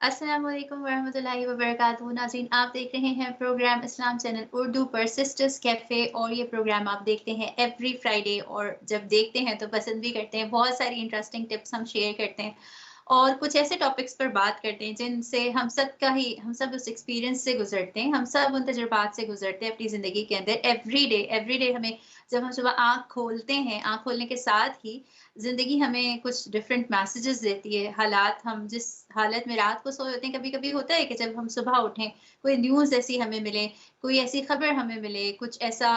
अस्सलाम वालेकुम वरहमतुल्लाहि वबरकातुहू। नाज़रीन, आप देख रहे हैं प्रोग्राम इस्लाम चैनल उर्दू पर सिस्टर्स कैफ़े और ये प्रोग्राम आप देखते हैं एवरी फ्राइडे और जब देखते हैं तो पसंद भी करते हैं। बहुत सारी इंटरेस्टिंग टिप्स हम शेयर करते हैं और कुछ ऐसे टॉपिक्स पर बात करते हैं जिनसे हम सब उस एक्सपीरियंस से गुज़रते हैं, हम सब उन तजुर्बात से गुज़रते हैं अपनी ज़िंदगी के अंदर एवरीडे हमें जब हम सुबह आँख खोलते हैं, आँख खोलने के साथ ही ज़िंदगी हमें कुछ डिफरेंट मैसेजेस देती है। हालात हम जिस हालत में रात को सोए होते हैं, कभी-कभी होता है कि जब हम सुबह उठें, कोई न्यूज़ ऐसी हमें मिले, कोई ऐसी खबर हमें मिले, कुछ ऐसा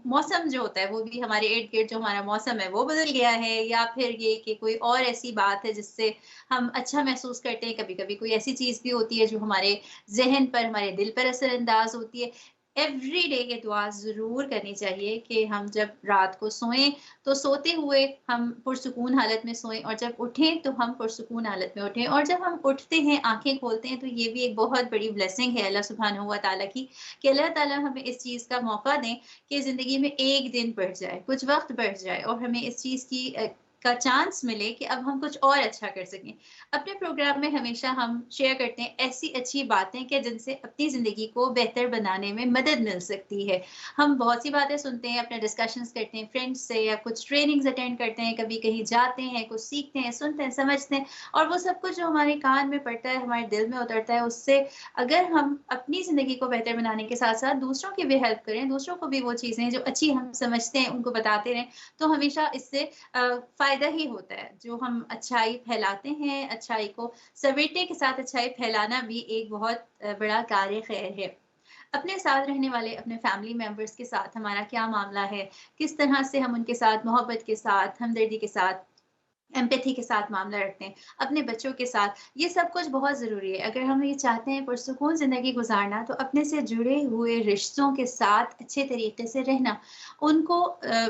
मौसम जो होता है, वो भी हमारे इर्द-गिर्द जो हमारा मौसम है, वो बदल गया है या फिर ये कि कोई और ऐसी बात है जिससे हम अच्छा महसूस करते हैं। कभी-कभी कोई ऐसी चीज़ भी होती है जो हमारे ज़हन पर, हमारे दिल पर असरअंदाज़ होती है। एवरीडे ये दुआ ज़रूर करनी चाहिए कि हम जब रात को सोएँ तो सोते हुए हम पुरसुकून हालत में सोएँ और जब उठें तो हम पुरसुकून हालत में उठें और जब हम उठते हैं, आँखें खोलते हैं तो ये भी एक बहुत बड़ी ब्लेसिंग है अल्लाह सुब्हानहू व तआला की कि अल्लाह ताला हमें इस चीज़ का मौका दें कि ज़िंदगी में 1 दिन बढ़ जाए, कुछ वक़्त बढ़ जाए और हमें इस चीज़ का चांस मिले कि अब हम कुछ और अच्छा कर सकें। अपने प्रोग्राम में हमेशा हम शेयर करते हैं ऐसी अच्छी बातें कि जिनसे अपनी ज़िंदगी को बेहतर बनाने में मदद मिल सकती है। हम बहुत सी बातें सुनते हैं, अपने डिस्कशंस करते हैं फ्रेंड्स से या कुछ ट्रेनिंग्स अटेंड करते हैं, कभी कहीं जाते हैं, कुछ सीखते हैं, सुनते हैं, समझते हैं और वो सब कुछ जो हमारे कान में पड़ता है, हमारे दिल में उतरता है, उससे अगर हम अपनी ज़िंदगी को बेहतर बनाने के साथ-साथ दूसरों की भी हेल्प करें, दूसरों को भी वो चीज़ें जो अच्छी हम समझते हैं, उनको बताते रहें, तो हमेशा इससे फ़ायदा ही होता है। जो हम अच्छाई फैलाते हैं, अच्छाई को सवेटे के साथ अच्छाई फैलाना भी एक बहुत बड़ा कार्य ख़ैर है। अपने साथ रहने वाले अपने फैमिली मेंबर्स के साथ हमारा क्या मामला है, किस तरह से हम उनके साथ मोहब्बत के साथ, हमदर्दी के साथ एम्पैथी के साथ मामला रखते हैं, अपने बच्चों के साथ, ये सब कुछ बहुत ज़रूरी है। अगर हम ये चाहते हैं पुरसुकून ज़िंदगी गुज़ारना, तो अपने से जुड़े हुए रिश्तों के साथ अच्छे तरीके से रहना, उनको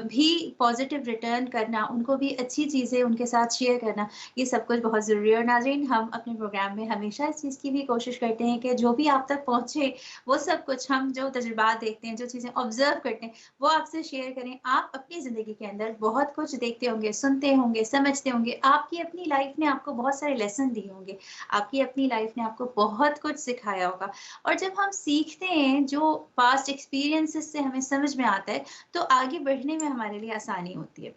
भी पॉज़िटिव रिटर्न करना, उनको भी अच्छी चीज़ें उनके साथ शेयर करना, ये सब कुछ बहुत ज़रूरी है। और नाज़रीन, हम अपने प्रोग्राम में हमेशा इस चीज़ की भी कोशिश करते हैं कि जो भी आप तक पहुँचे, वो सब कुछ हम जो तजुर्बात देखते हैं, जो चीज़ें ऑब्ज़र्व करते हैं, वो आपसे शेयर करें। आप अपनी ज़िंदगी के अंदर बहुत कुछ देखते होंगे, सुनते होंगे, समझते होंगे। आपकी अपनी लाइफ़ ने आपको बहुत सारे लेसन दिए होंगे। आपकी अपनी लाइफ़ ने आपको बहुत कुछ सिखाया होगा और जब हम सीखते हैं, जो पास्ट एक्सपीरियंसेस से हमें समझ में आता है, तो आगे बढ़ने में हमारे लिए आसानी होती है।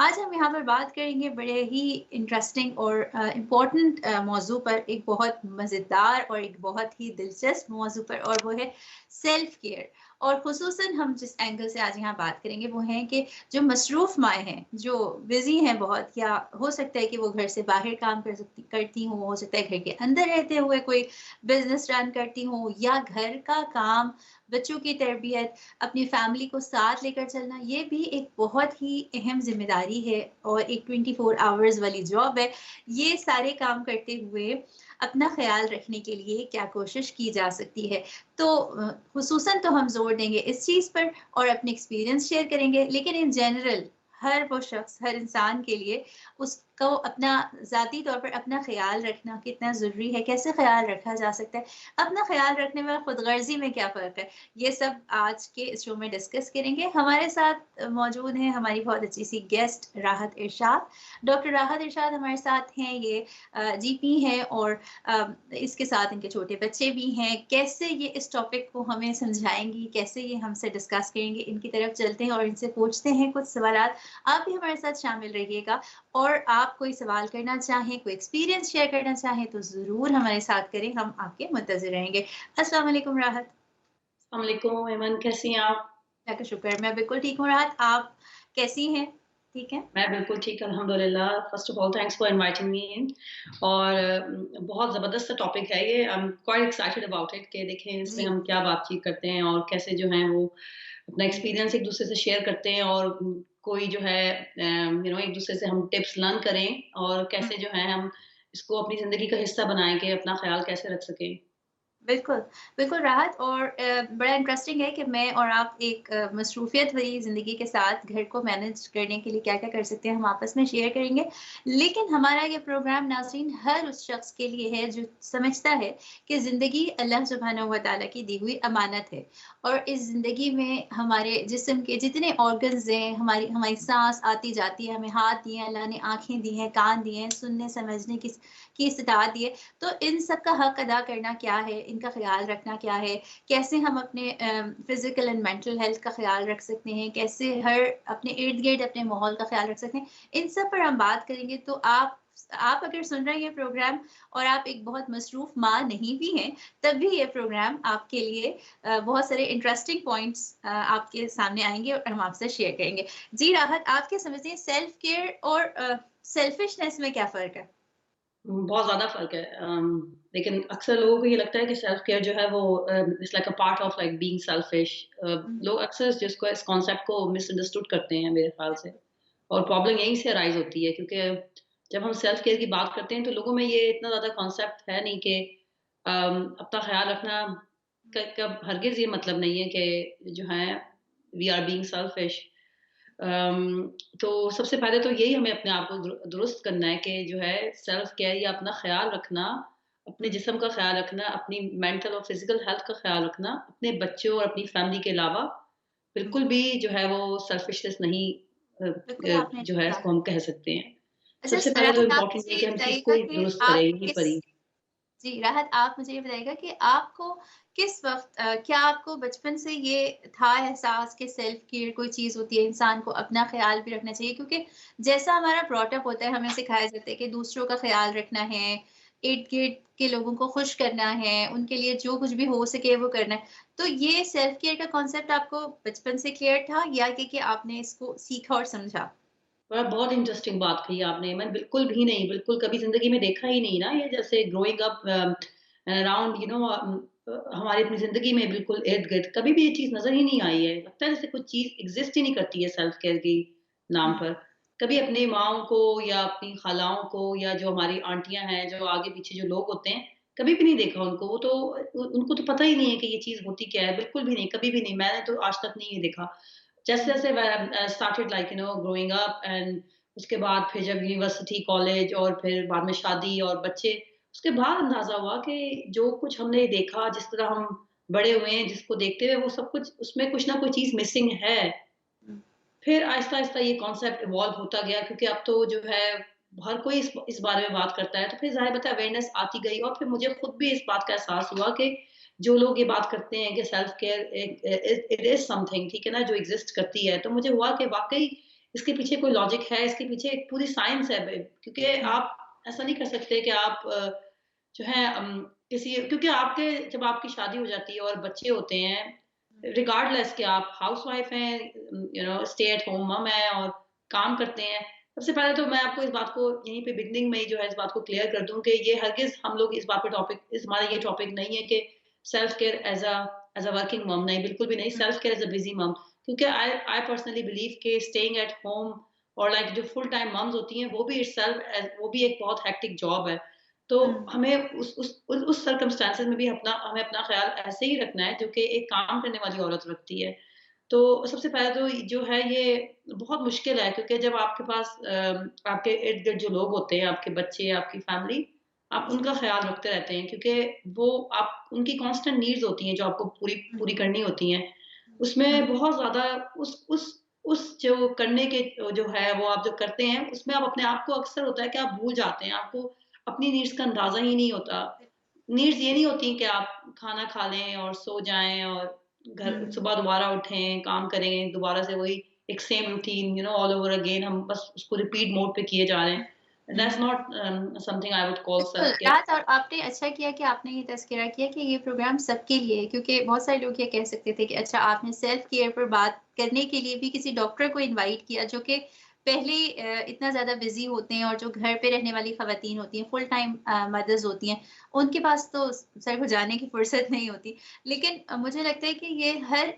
आज हम यहाँ पर बात करेंगे बड़े ही इंटरेस्टिंग और इम्पोर्टेंट मौजू पर, एक बहुत मज़ेदार और एक बहुत ही दिलचस्प मौजू पर और वो है सेल्फ केयर। और ख़ुसूसन हम जिस एंगल से आज यहाँ बात करेंगे वो है कि जो मसरूफ़ माएँ हैं, जो बिज़ी हैं बहुत या हो सकता है कि वो घर से बाहर काम करती हों, हो सकता है घर के अंदर रहते हुए कोई बिज़नेस रन करती हों या घर का काम, बच्चों की तरबियत, अपनी फैमिली को साथ लेकर चलना, ये भी एक बहुत ही अहम ज़िम्मेदारी है और एक 24 आवर्स वाली जॉब है। ये सारे काम करते हुए अपना ख़्याल रखने के लिए क्या कोशिश की जा सकती है? तो ख़ुसूसन तो हम ज़ोर देंगे इस चीज़ पर और अपने एक्सपीरियंस शेयर करेंगे, लेकिन इन जनरल हर वो शख़्स, हर इंसान के लिए उसको अपना ज़ाती तौर पर अपना ख़्याल रखना कितना ज़रूरी है, कैसे ख़्याल रखा जा सकता है? अपना ख़्याल रखने में और खुदगर्ज़ी में क्या फ़र्क है? ये सब आज के इस शो में डिस्कस करेंगे। हमारे साथ मौजूद हैं हमारी बहुत अच्छी-सी गेस्ट राहत इरशाद। डॉक्टर राहत इरशाद हमारे साथ हैं, ये जीपी हैं और इसके साथ इनके छोटे बच्चे भी हैं। कैसे ये इस टॉपिक को हमें समझाएँगी, कैसे ये हमसे डिस्कस करेंगी, इनकी तरफ चलते हैं और इनसे पूछते हैं कुछ सवालात। आप भी हमारे साथ शामिल रहिएगा और आप कोई सवाल करना चाहें, कोई एक्सपीरियंस शेयर करना चाहें, तो ज़रूर हमारे साथ करें, हम आपके मुंतज़िर रहेंगे। अस्सलाम वालेकुम राहत। अस्सलामुअलैकुम ऐमन, कैसी हैं आप? अल्लाह का शुक्र है, मैं बिल्कुल ठीक हूँ राहत, आप कैसी हैं? ठीक हैं? मैं बिल्कुल ठीक अल्हम्दुलिल्लाह। First of all thanks for inviting me in और बहुत ज़बरदस्त सा टॉपिक है ये। I am quite excited about it कि देखें इसमें जी, हम क्या बातचीत करते हैं और कैसे जो है वो अपना एक्सपीरियंस एक-दूसरे से शेयर करते हैं और कोई जो है एक-दूसरे से हम टिप्स लर्न करें और हुँ, कैसे जो है हम इसको अपनी ज़िंदगी का हिस्सा बनाएँ कि अपना ख़्याल कैसे रख सकें। बिल्कुल, बिल्कुल राहत और बड़ा इंटरेस्टिंग है कि मैं और आप एक मसरूफ़ियत भरी ज़िंदगी के साथ घर को मैनेज करने के लिए क्या-क्या कर सकते हैं, हम आपस में शेयर करेंगे। लेकिन हमारा ये प्रोग्राम नाज़रीन हर उस शख़्स के लिए है जो समझता है कि ज़िंदगी अल्लाह सुब्हानहू व तआला की दी हुई अमानत है और इस ज़िंदगी में हमारे जिस्म के जितने ऑर्गन्स हैं, हमारी हमारी साँस आती-जाती है, हमें हाथ दिए हैं अल्लाह ने, आँखें दी हैं, कान दिए हैं, सुनने समझने की इस्तिताअत दी है। तो इन सब का हक अदा करना क्या है, इनका ख़्याल रखना क्या है, कैसे हम अपने फ़िज़िकल एंड मेंटल हेल्थ का ख़्याल रख सकते हैं, कैसे हर अपने इर्द-गिर्द अपने माहौल का ख़्याल रख सकते हैं, इन सब पर हम बात करेंगे। तो आप अगर सुन रहे हैं ये प्रोग्राम और आप एक बहुत मसरूफ़ माँ नहीं भी हैं, तब भी ये प्रोग्राम आपके लिए बहुत सारे इंटरेस्टिंग पॉइंट्स आपके सामने आएँगे और हम आपसे शेयर करेंगे। जी राहत, आप क्या समझती हैं सेल्फ केयर और सेल्फिशनेस में क्या फ़र्क है? बहुत ज़्यादा फ़र्क है। लेकिन अक्सर लोगों को ये लगता है कि सेल्फ केयर जो है वो it's like a part of like being selfish. हुँ, लोग अक्सर जिसको इस कॉन्सेप्ट को मिसअंडरस्टूड करते हैं मेरे ख़्याल से। और प्रॉब्लम यहीं से अराइज़ होती है क्योंकि जब हम सेल्फ केयर की बात करते हैं तो लोगों में ये इतना ज़्यादा कॉन्सेप्ट है नहीं कि अपना ख़्याल रखना क कब हरगिज़ ये मतलब नहीं है कि जो है वी आर बीइंग सेल्फिश। तो सबसे पहले तो यही हमें अपने आप को दुरुस्त करना है कि जो है सेल्फ केयर या अपना ख़्याल रखना, अपने हुँ। जिस्म का ख़्याल रखना, अपनी मेंटल और फ़िज़िकल हेल्थ का ख़्याल रखना, अपने बच्चों और अपनी फ़ैमिली के अलावा हुँ, बिल्कुल भी जो है वो सेल्फिशनेस नहीं बिल्कुल आपने जो है ठीक कहा। इसको हम कह सकते हैं। अच्छा सबसे पहले तो राहत आप इम्पोर्टेंट मुझे ये है ये कि हम इस चीज़ बताइएगा को कि दुरुस्त करें आप यहीं किस पर ही। जी, राहत आप मुझे ये बताइएगा कि आपको किस वक़्त क्या आपको बचपन से ये था एहसास कि सेल्फ केयर कोई चीज़ होती है, इंसान को अपना ख़्याल भी रखना चाहिए? क्योंकि जैसा हमारा ब्रॉट अप होता है, हमें सिखाया जाता है कि दूसरों का ख़्याल रखना है, इर्द-गिर्द के लोगों को खुश करना है, उनके लिए जो कुछ भी हो सके वो करना है। तो ये सेल्फ केयर का कॉन्सेप्ट आपको बचपन से क्लियर था या कि आपने इसको सीखा और समझा? बहुत इंटरेस्टिंग बात कही आपने। मैंने बिल्कुल भी नहीं, बिल्कुल कभी ज़िंदगी में देखा ही नहीं ना ये जैसे ग्रोइंग अप अराउंड हमारी अपनी ज़िंदगी में बिल्कुल इर्द-गिर्द कभी भी ये चीज़ नज़र ही नहीं आई है। लगता है जैसे कोई चीज़ एग्ज़िस्ट ही नहीं करती है सेल्फ केयर की नाम हुँ, पर। कभी अपनी माँओं को या अपनी खालाओं को या जो हमारी आंटियाँ हैं, जो आगे-पीछे जो लोग होते हैं, कभी भी नहीं देखा उनको। वो तो उनको तो पता ही नहीं है कि ये चीज़ होती क्या है, बिल्कुल भी नहीं, कभी भी नहीं। मैंने तो आज तक नहीं ये देखा। हुँ, जैसे-जैसे मैं started like growing up and उसके बाद फिर जब यूनिवर्सिटी, कॉलेज और फिर बाद में शादी और बच्चे, उसके बाद अंदाज़ा हुआ कि जो कुछ हमने देखा, जिस तरह हम बड़े हुए हैं, जिसको देखते हुए वो सब कुछ उसमें कुछ ना कुछ चीज़ मिसिंग है। हुँ, फिर आहिस्ता-आहिस्ता ये कॉन्सेप्ट इवॉल्व होता गया क्योंकि अब तो जो है हर कोई इस बारे में बात करता है, तो फिर ज़ाहिर-सी-बात है अवेयरनेस आती गई और फिर मुझे खुद भी इस बात का एहसास हुआ कि जो लोग ये बात करते हैं कि self care it is something ठीक है ना, जो एक्सिस्ट करती है, तो मुझे हुआ कि वाक़ई इसके पीछे कोई लॉजिक है, इसके पीछे एक पूरी साइंस है क्योंकि हुँ, आप ऐसा नहीं कर सकते कि आप जो है किसी क्योंकि आपके जब आपकी शादी हो जाती है और बच्चे होते हैं, हुँ, रिगार्डलेस कि आप हाउसवाइफ हैं, स्टे एट होम मम है और काम करते हैं। सबसे पहले तो मैं आपको इस बात को यहीं पे बिगिनिंग में ही जो है इस बात को क्लियर कर दूँ कि ये हरगिज़ हम लोग इस बात पे हमारा ये टॉपिक नहीं है कि self care as a working mom नहीं, बिल्कुल भी नहीं, हुँ, self care as a busy mom क्योंकि आई पर्सनली बिलीव कि स्टेइंग एट होम और लाइक जो फुल टाइम मम्स होती हैं, वो भी वो भी एक बहुत हेक्टिक जॉब है। तो हुँ, हमें उस सर्कमस्टेंसेस में भी हमें अपना ख़्याल ऐसे ही रखना है जो कि एक काम करने वाली औरत रखती है। तो सबसे पहले तो जो है ये बहुत मुश्किल है क्योंकि जब आपके पास आपके इर्द-गिर्द जो लोग होते हैं, आपके बच्चे, आपकी फैमिली, आप हुँ, उनका ख़्याल रखते रहते हैं क्योंकि वो आप उनकी कांस्टेंट नीड्स होती हैं जो आपको पूरी हुँ, पूरी करनी होती हैं। हुँ, उसमें बहुत ज़्यादा उस जो करने के जो है वो आप जो करते हैं, उसमें आप अपने आप को अक्सर होता है कि आप भूल जाते हैं, आपको अपनी नीड्स का अंदाज़ा ही नहीं होता। नीड्स ये नहीं होती कि आप खाना खा लें और सो जाएँ और घर हुँ, सुबह दोबारा उठें, काम करें, दोबारा से वही एक same routine all over again हम बस उसको रिपीट मोड पे किए जा रहे हैं। That's hmm. Not something I would call बिल्कुल, सेल्फ केयर। राहत और आपने अच्छा किया कि आपने ये तज़किरा किया कि ये प्रोग्राम सबके लिए है क्योंकि बहुत सारे लोग ये कह सकते थे कि अच्छा आपने सेल्फ केयर पर बात करने के लिए भी किसी डॉक्टर को इनवाइट किया जो कि पहले इतना ज़्यादा बिज़ी होते हैं और जो घर पे रहने वाली ख़वातीन होती हैं, फुल टाइम मदर्स होती हैं, उनके पास तो सर खुजाने की फ़ुर्सत नहीं होती। लेकिन मुझे लगता है कि ये हर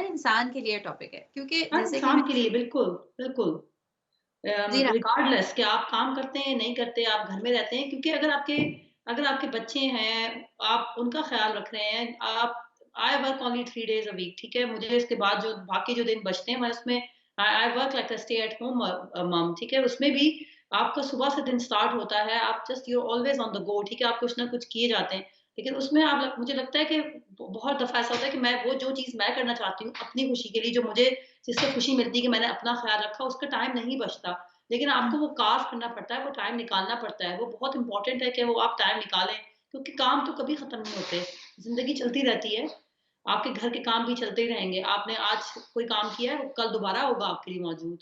इंसान के लिए टॉपिक है क्योंकि हर जैसे कि इंसान के मैंने लिए बिल्कुल, बिल्कुल। जी, रिगार्डलेस कि आप काम करते हैं, नहीं करते, आप घर में रहते हैं क्योंकि अगर आपके अगर आपके बच्चे हैं, आप उनका ख़्याल रख रहे हैं, आप I work only 3 days a week, ठीक है? मुझे इसके बाद जो बाकी जो दिन बचते हैं, मैं उसमें I I work like a stay at home mom, ठीक है? उसमें भी आपका सुबह से दिन स्टार्ट होता है, आप just you are always on the go, ठीक है? आप कुछ ना कुछ किए जाते हैं। लेकिन उसमें आप लग मुझे लगता है कि बहुत दफ़ा ऐसा होता है कि मैं वो जो चीज़ मैं करना चाहती हूँ, अपनी खुशी के लिए, जो मुझे जिससे खुशी मिलती है कि मैंने अपना ख़्याल रखा, उसका टाइम नहीं बचता। लेकिन आपको वो कार्व करना पड़ता है, वो टाइम निकालना पड़ता है। वो बहुत इम्पोर्टेंट है कि वो आप टाइम निकालें, क्योंकि काम तो कभी खत्म नहीं होते। ज़िंदगी चलती रहती है, आपके घर के काम भी चलते ही रहेंगे। आपने आज कोई काम किया है, वो कल दोबारा होगा आपके लिए मौजूद।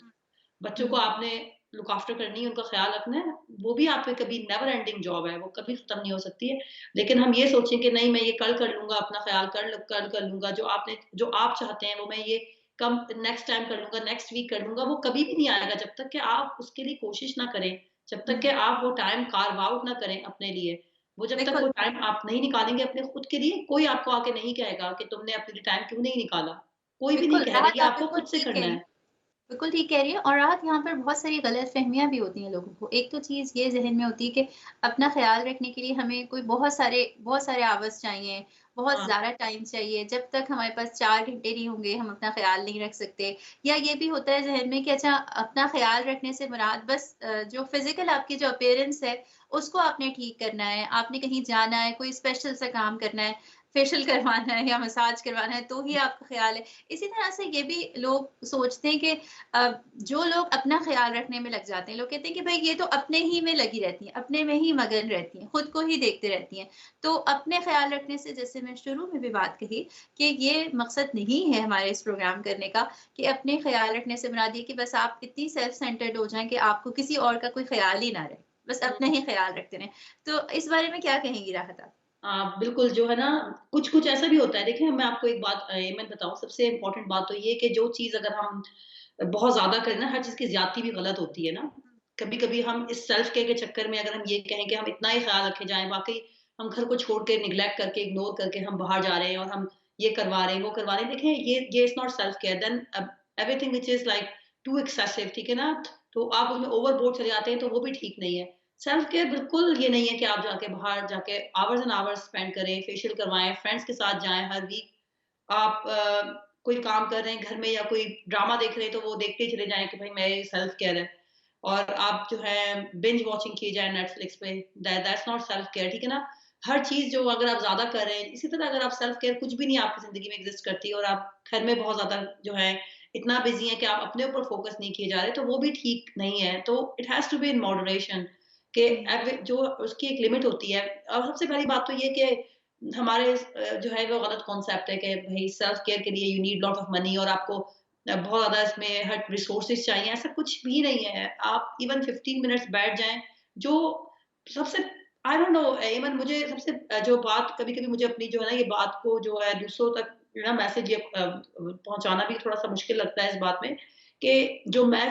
बच्चों को हुँ, आपने लुक आफ्टर करनी है, उनका ख़्याल रखना है, वो भी आपकी कभी नेवर एंडिंग जॉब है, वो कभी खत्म नहीं हो सकती है। लेकिन हम ये सोचें कि नहीं, मैं ये कल कर लूँगा, अपना ख़्याल कल कर लूँगा, जो आप चाहते हैं वो मैं ये कम नेक्स्ट टाइम कर लूँगा, नेक्स्ट वीक कर लूँगा, वो कभी भी नहीं आएगा जब तक कि आप उसके लिए कोशिश ना करें, जब तक कि हुँ। आप वो टाइम कार्व आउट ना करें अपने लिए। वो जब तक बिल्कुल, वो टाइम आप नहीं निकालेंगे अपने खुद के लिए, कोई आपको आके नहीं कहेगा कि तुमने अपने लिए टाइम क्यों नहीं निकाला। कोई भी बिल्कुल, नहीं कहेगा, राहत ये आप आपको बिल्कुल खुद से ठीक कह करना रही है। हैं। बिल्कुल ठीक कह रही हैं और राहत यहाँ पर बहुत सारी गलतफ़हमियाँ भी होती हैं लोगों को। एक तो चीज़ ये ज़हन में होती है कि अपना ख़्याल रखने के लिए हमें कोई बहुत सारे आवर्स चाहिए, बहुत हाँ, ज़्यादा टाइम चाहिए। जब तक हमारे पास 4 घंटे नहीं होंगे, हम अपना ख़्याल नहीं रख सकते। या ये भी होता है ज़हन में कि अच्छा अपना ख़्याल रखने से मुराद बस जो फ़िज़िकल आपकी जो अपीयरेंस है, उसको आपने ठीक करना है। आपने कहीं जाना है, कोई स्पेशल सा काम करना है, फेशियल करवाना है या मसाज करवाना है, तो ही आपका ख़्याल है। इसी तरह से ये भी लोग सोचते हैं कि जो लोग अपना ख़्याल रखने में लग जाते हैं, लोग कहते हैं कि भई ये तो अपने ही में लगी रहती हैं, अपने में ही मगन रहती हैं, खुद को ही देखते रहती हैं। तो अपने ख़्याल रखने से जैसे मैं शुरू में भी बात कही कि ये मकसद नहीं है हमारे इस प्रोग्राम करने का कि अपने ख़्याल रखने से मुराद ये कि बस आप इतनी सेल्फ सेंटर्ड हो जाएँ कि आपको किसी और का कोई ख़्याल ही ना रहे, बस अपना हुँ। ही ख़्याल रखते रहें। तो इस बारे में क्या कहेंगी राहत आप? बिल्कुल, जो है ना, कुछ-कुछ ऐसा भी होता है। देखिए, मैं आपको एक बात मैं बताऊँ, सबसे इम्पोर्टेंट बात तो ये है कि जो चीज़ अगर हम बहुत ज़्यादा करें ना, हर चीज़ की ज़्यादती भी गलत होती है ना। हुँ, कभी-कभी हम इस सेल्फ केयर के चक्कर में अगर हम ये कहें कि हम इतना ही ख़्याल रखे जाएँ, वाक़ई हम घर को छोड़ के, नेग्लेक्ट करके, इग्नोर करके हम बाहर जा रहे हैं और हम ये करवा रहे हैं, वो करवा रहे हैं। देखें, ये is not self care, then everything which is like too excessive, ठीक है ना? तो आप उसमें ओवरबोर्ड चले जाते हैं, तो वो भी ठीक नहीं है। सेल्फ केयर बिल्कुल ये नहीं है कि आप जाके बाहर जाके आवर्स एंड आवर्स स्पेंड करें, फेशियल करवाएँ, फ्रेंड्स के साथ जाएँ हर वीक। आप कोई काम कर रहे हैं घर में या कोई ड्रामा देख रहे हैं, तो वो देखते ही चले जाएँ कि भाई मैं ये सेल्फ केयर है। और आप जो है बिंज वॉचिंग किए जाए नेटफ्लिक्स पे, दैट्स नॉट सेल्फ केयर, ठीक है ना? हर चीज़ जो अगर आप ज़्यादा कर रहे हैं, इसी तरह अगर आप सेल्फ केयर कुछ भी नहीं आपकी ज़िंदगी में एग्ज़िस्ट करती और आप घर में बहुत ज़्यादा जो है इतना बिज़ी हैं कि आप अपने ऊपर फ़ोकस नहीं किए जा रहे, तो वो भी ठीक नहीं है। तो it has to be in moderation कि हुँ, जो उसकी एक लिमिट होती है। और सबसे पहली बात तो ये कि हमारे जो है वो गलत कॉन्सेप्ट है कि भई सेल्फ केयर के लिए you need lot of money और आपको बहुत ज़्यादा इसमें हर रिसोर्सेज़ चाहिए, ऐसा कुछ भी नहीं है। आप इवन 15 मिनट्स बैठ जाएँ, जो सबसे आई डोंट नो, इवन मुझे सबसे जो बात कभी-कभी मुझे अपनी जो है ना ये बात को जो है दूसरों तक ना मैसेज ये पहुँचाना भी थोड़ा-सा मुश्किल लगता है इस बात में कि जो मैं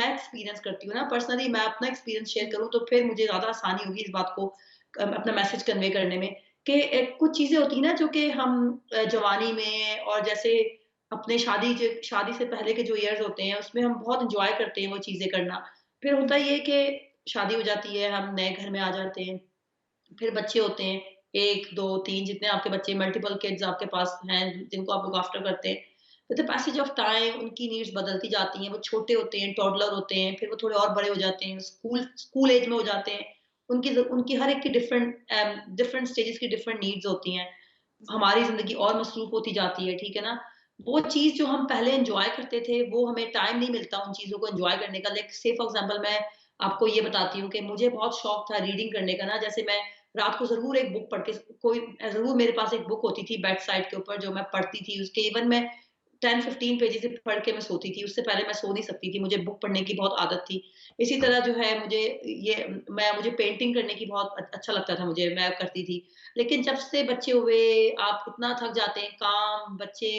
एक्सपीरियंस करती हूँ ना पर्सनली, मैं अपना एक्सपीरियंस शेयर हुँ, करूँ तो फिर मुझे ज़्यादा आसानी होगी इस बात को अपना मैसेज कन्वे करने में कि कुछ चीज़ें होती हैं ना जो कि हम जवानी में और जैसे अपने शादी से पहले के जो इयर्स होते हैं उसमें हम बहुत एन्जॉय करते हैं वो चीज़ें करना। फिर होता हुँ, ये है कि शादी हो जाती है, हम नए घर में आ जाते हैं, फिर बच्चे होते हैं, 1, 2, 3 जितने आपके बच्चे मल्टीपल किड्स आपके पास हैं, जिनको आप लुक आफ्टर करते हैं। With the passage of time उनकी नीड्स बदलती जाती हैं, वो छोटे होते हैं, टॉडलर होते हैं, फिर वो थोड़े और बड़े हो जाते हैं, स्कूल स्कूल एज में हो जाते हैं। उनकी हर एक की डिफरेंट स्टेजेस की डिफरेंट नीड्स होती हैं। जी, हमारी ज़िंदगी और मसरूफ़ होती जाती है, ठीक है ना? वो चीज़ जो हम पहले एन्जॉय करते थे, वो हमें टाइम नहीं मिलता उन चीज़ों को एन्जॉय करने का। लाइक से फॉर एग्ज़ाम्पल मैं आपको ये बताती हूँ कि मुझे बहुत शौक था रीडिंग करने का ना, जैसे मैं रात को ज़रूर एक बुक पढ़ के कोई ज़रूर मेरे पास एक बुक होती थी बेड साइड के ऊपर जो मैं पढ़ती थी, उसके इवन मैं 10-15 पेजेज़ पढ़ के मैं सोती थी, उससे पहले मैं सो नहीं सकती थी, मुझे बुक पढ़ने की बहुत आदत थी। इसी तरह जो है मुझे पेंटिंग करने की बहुत अच्छा लगता था मुझे, मैं करती थी। लेकिन जब से बच्चे हुए, आप इतना थक जाते हैं, काम, बच्चे,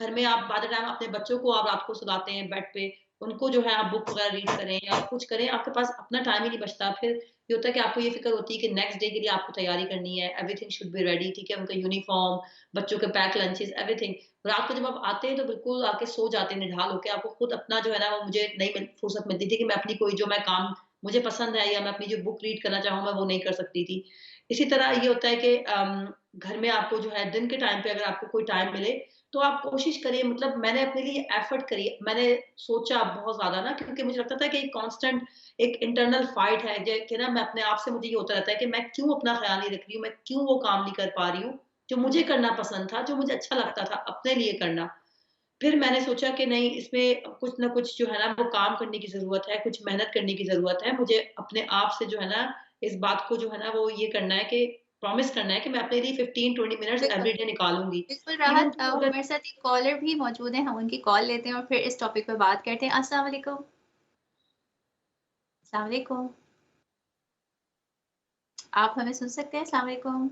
घर में आप बाय द टाइम अपने बच्चों को आप रात को सुलाते हैं बेड पे, उनको जो है आप बुक वगैरह रीड करें या कुछ करें, आपके पास अपना टाइम ही नहीं बचता। फिर ये होता है कि आपको ये फ़िक्र होती है कि नेक्स्ट डे के लिए आपको तैयारी करनी है, एवरीथिंग शुड बी रेडी, ठीक है? उनका यूनिफ़ॉर्म, बच्चों के पैक लंचेज़, एवरीथिंग। रात को जब आप आते हैं तो बिल्कुल आके सो जाते हैं निढाल होके, आपको खुद अपना जो है ना वो मुझे नहीं मिल फुर्सत मिलती थी कि मैं अपनी कोई जो मैं काम मुझे पसंद है या मैं अपनी जो बुक रीड करना चाहूँ, मैं वो नहीं कर सकती थी। इसी तरह ये होता है कि घर में आपको जो है दिन के टाइम पे अगर आपको कोई टाइम मिले, तो आप कोशिश करिए मतलब मैंने अपने लिए एफर्ट करी। मैंने सोचा बहुत ज़्यादा ना क्योंकि मुझे लगता था कि कांस्टेंट एक इंटरनल फाइट है जे कि ना मैं अपने आप से मुझे ये होता रहता है कि मैं क्यों अपना ख़्याल नहीं रख रही हूँ, मैं क्यों वो काम नहीं कर पा रही हूँ, जो मुझे करना पसंद था, जो मुझे अच्छा लगता था अपने लिए करना। फिर मैंने सोचा कि नहीं इसमें कुछ न कुछ जो है ना वो काम करने की ज़रूरत है, कुछ मेहनत करने की ज़रूरत है। मुझे अपने आप से जो है ना इस बात को जो है ना वो ये करना है कि प्रॉमिस करना है कि मैं अपने लिए 15-20 मिनट्स बिल्कुल, एवरी डे निकालूँगी। बिल्कुल इवन राहत तो अगर हमारे साथ एक कॉलर भी मौजूद है, हम उनकी कॉल लेते हैं और फिर इस टॉपिक पे बात करते हैं। अस्सलाम वालेकुम। अस्सलाम वालेकुम। आप हमें सुन सकते हैं? अस्सलाम वालेकुम।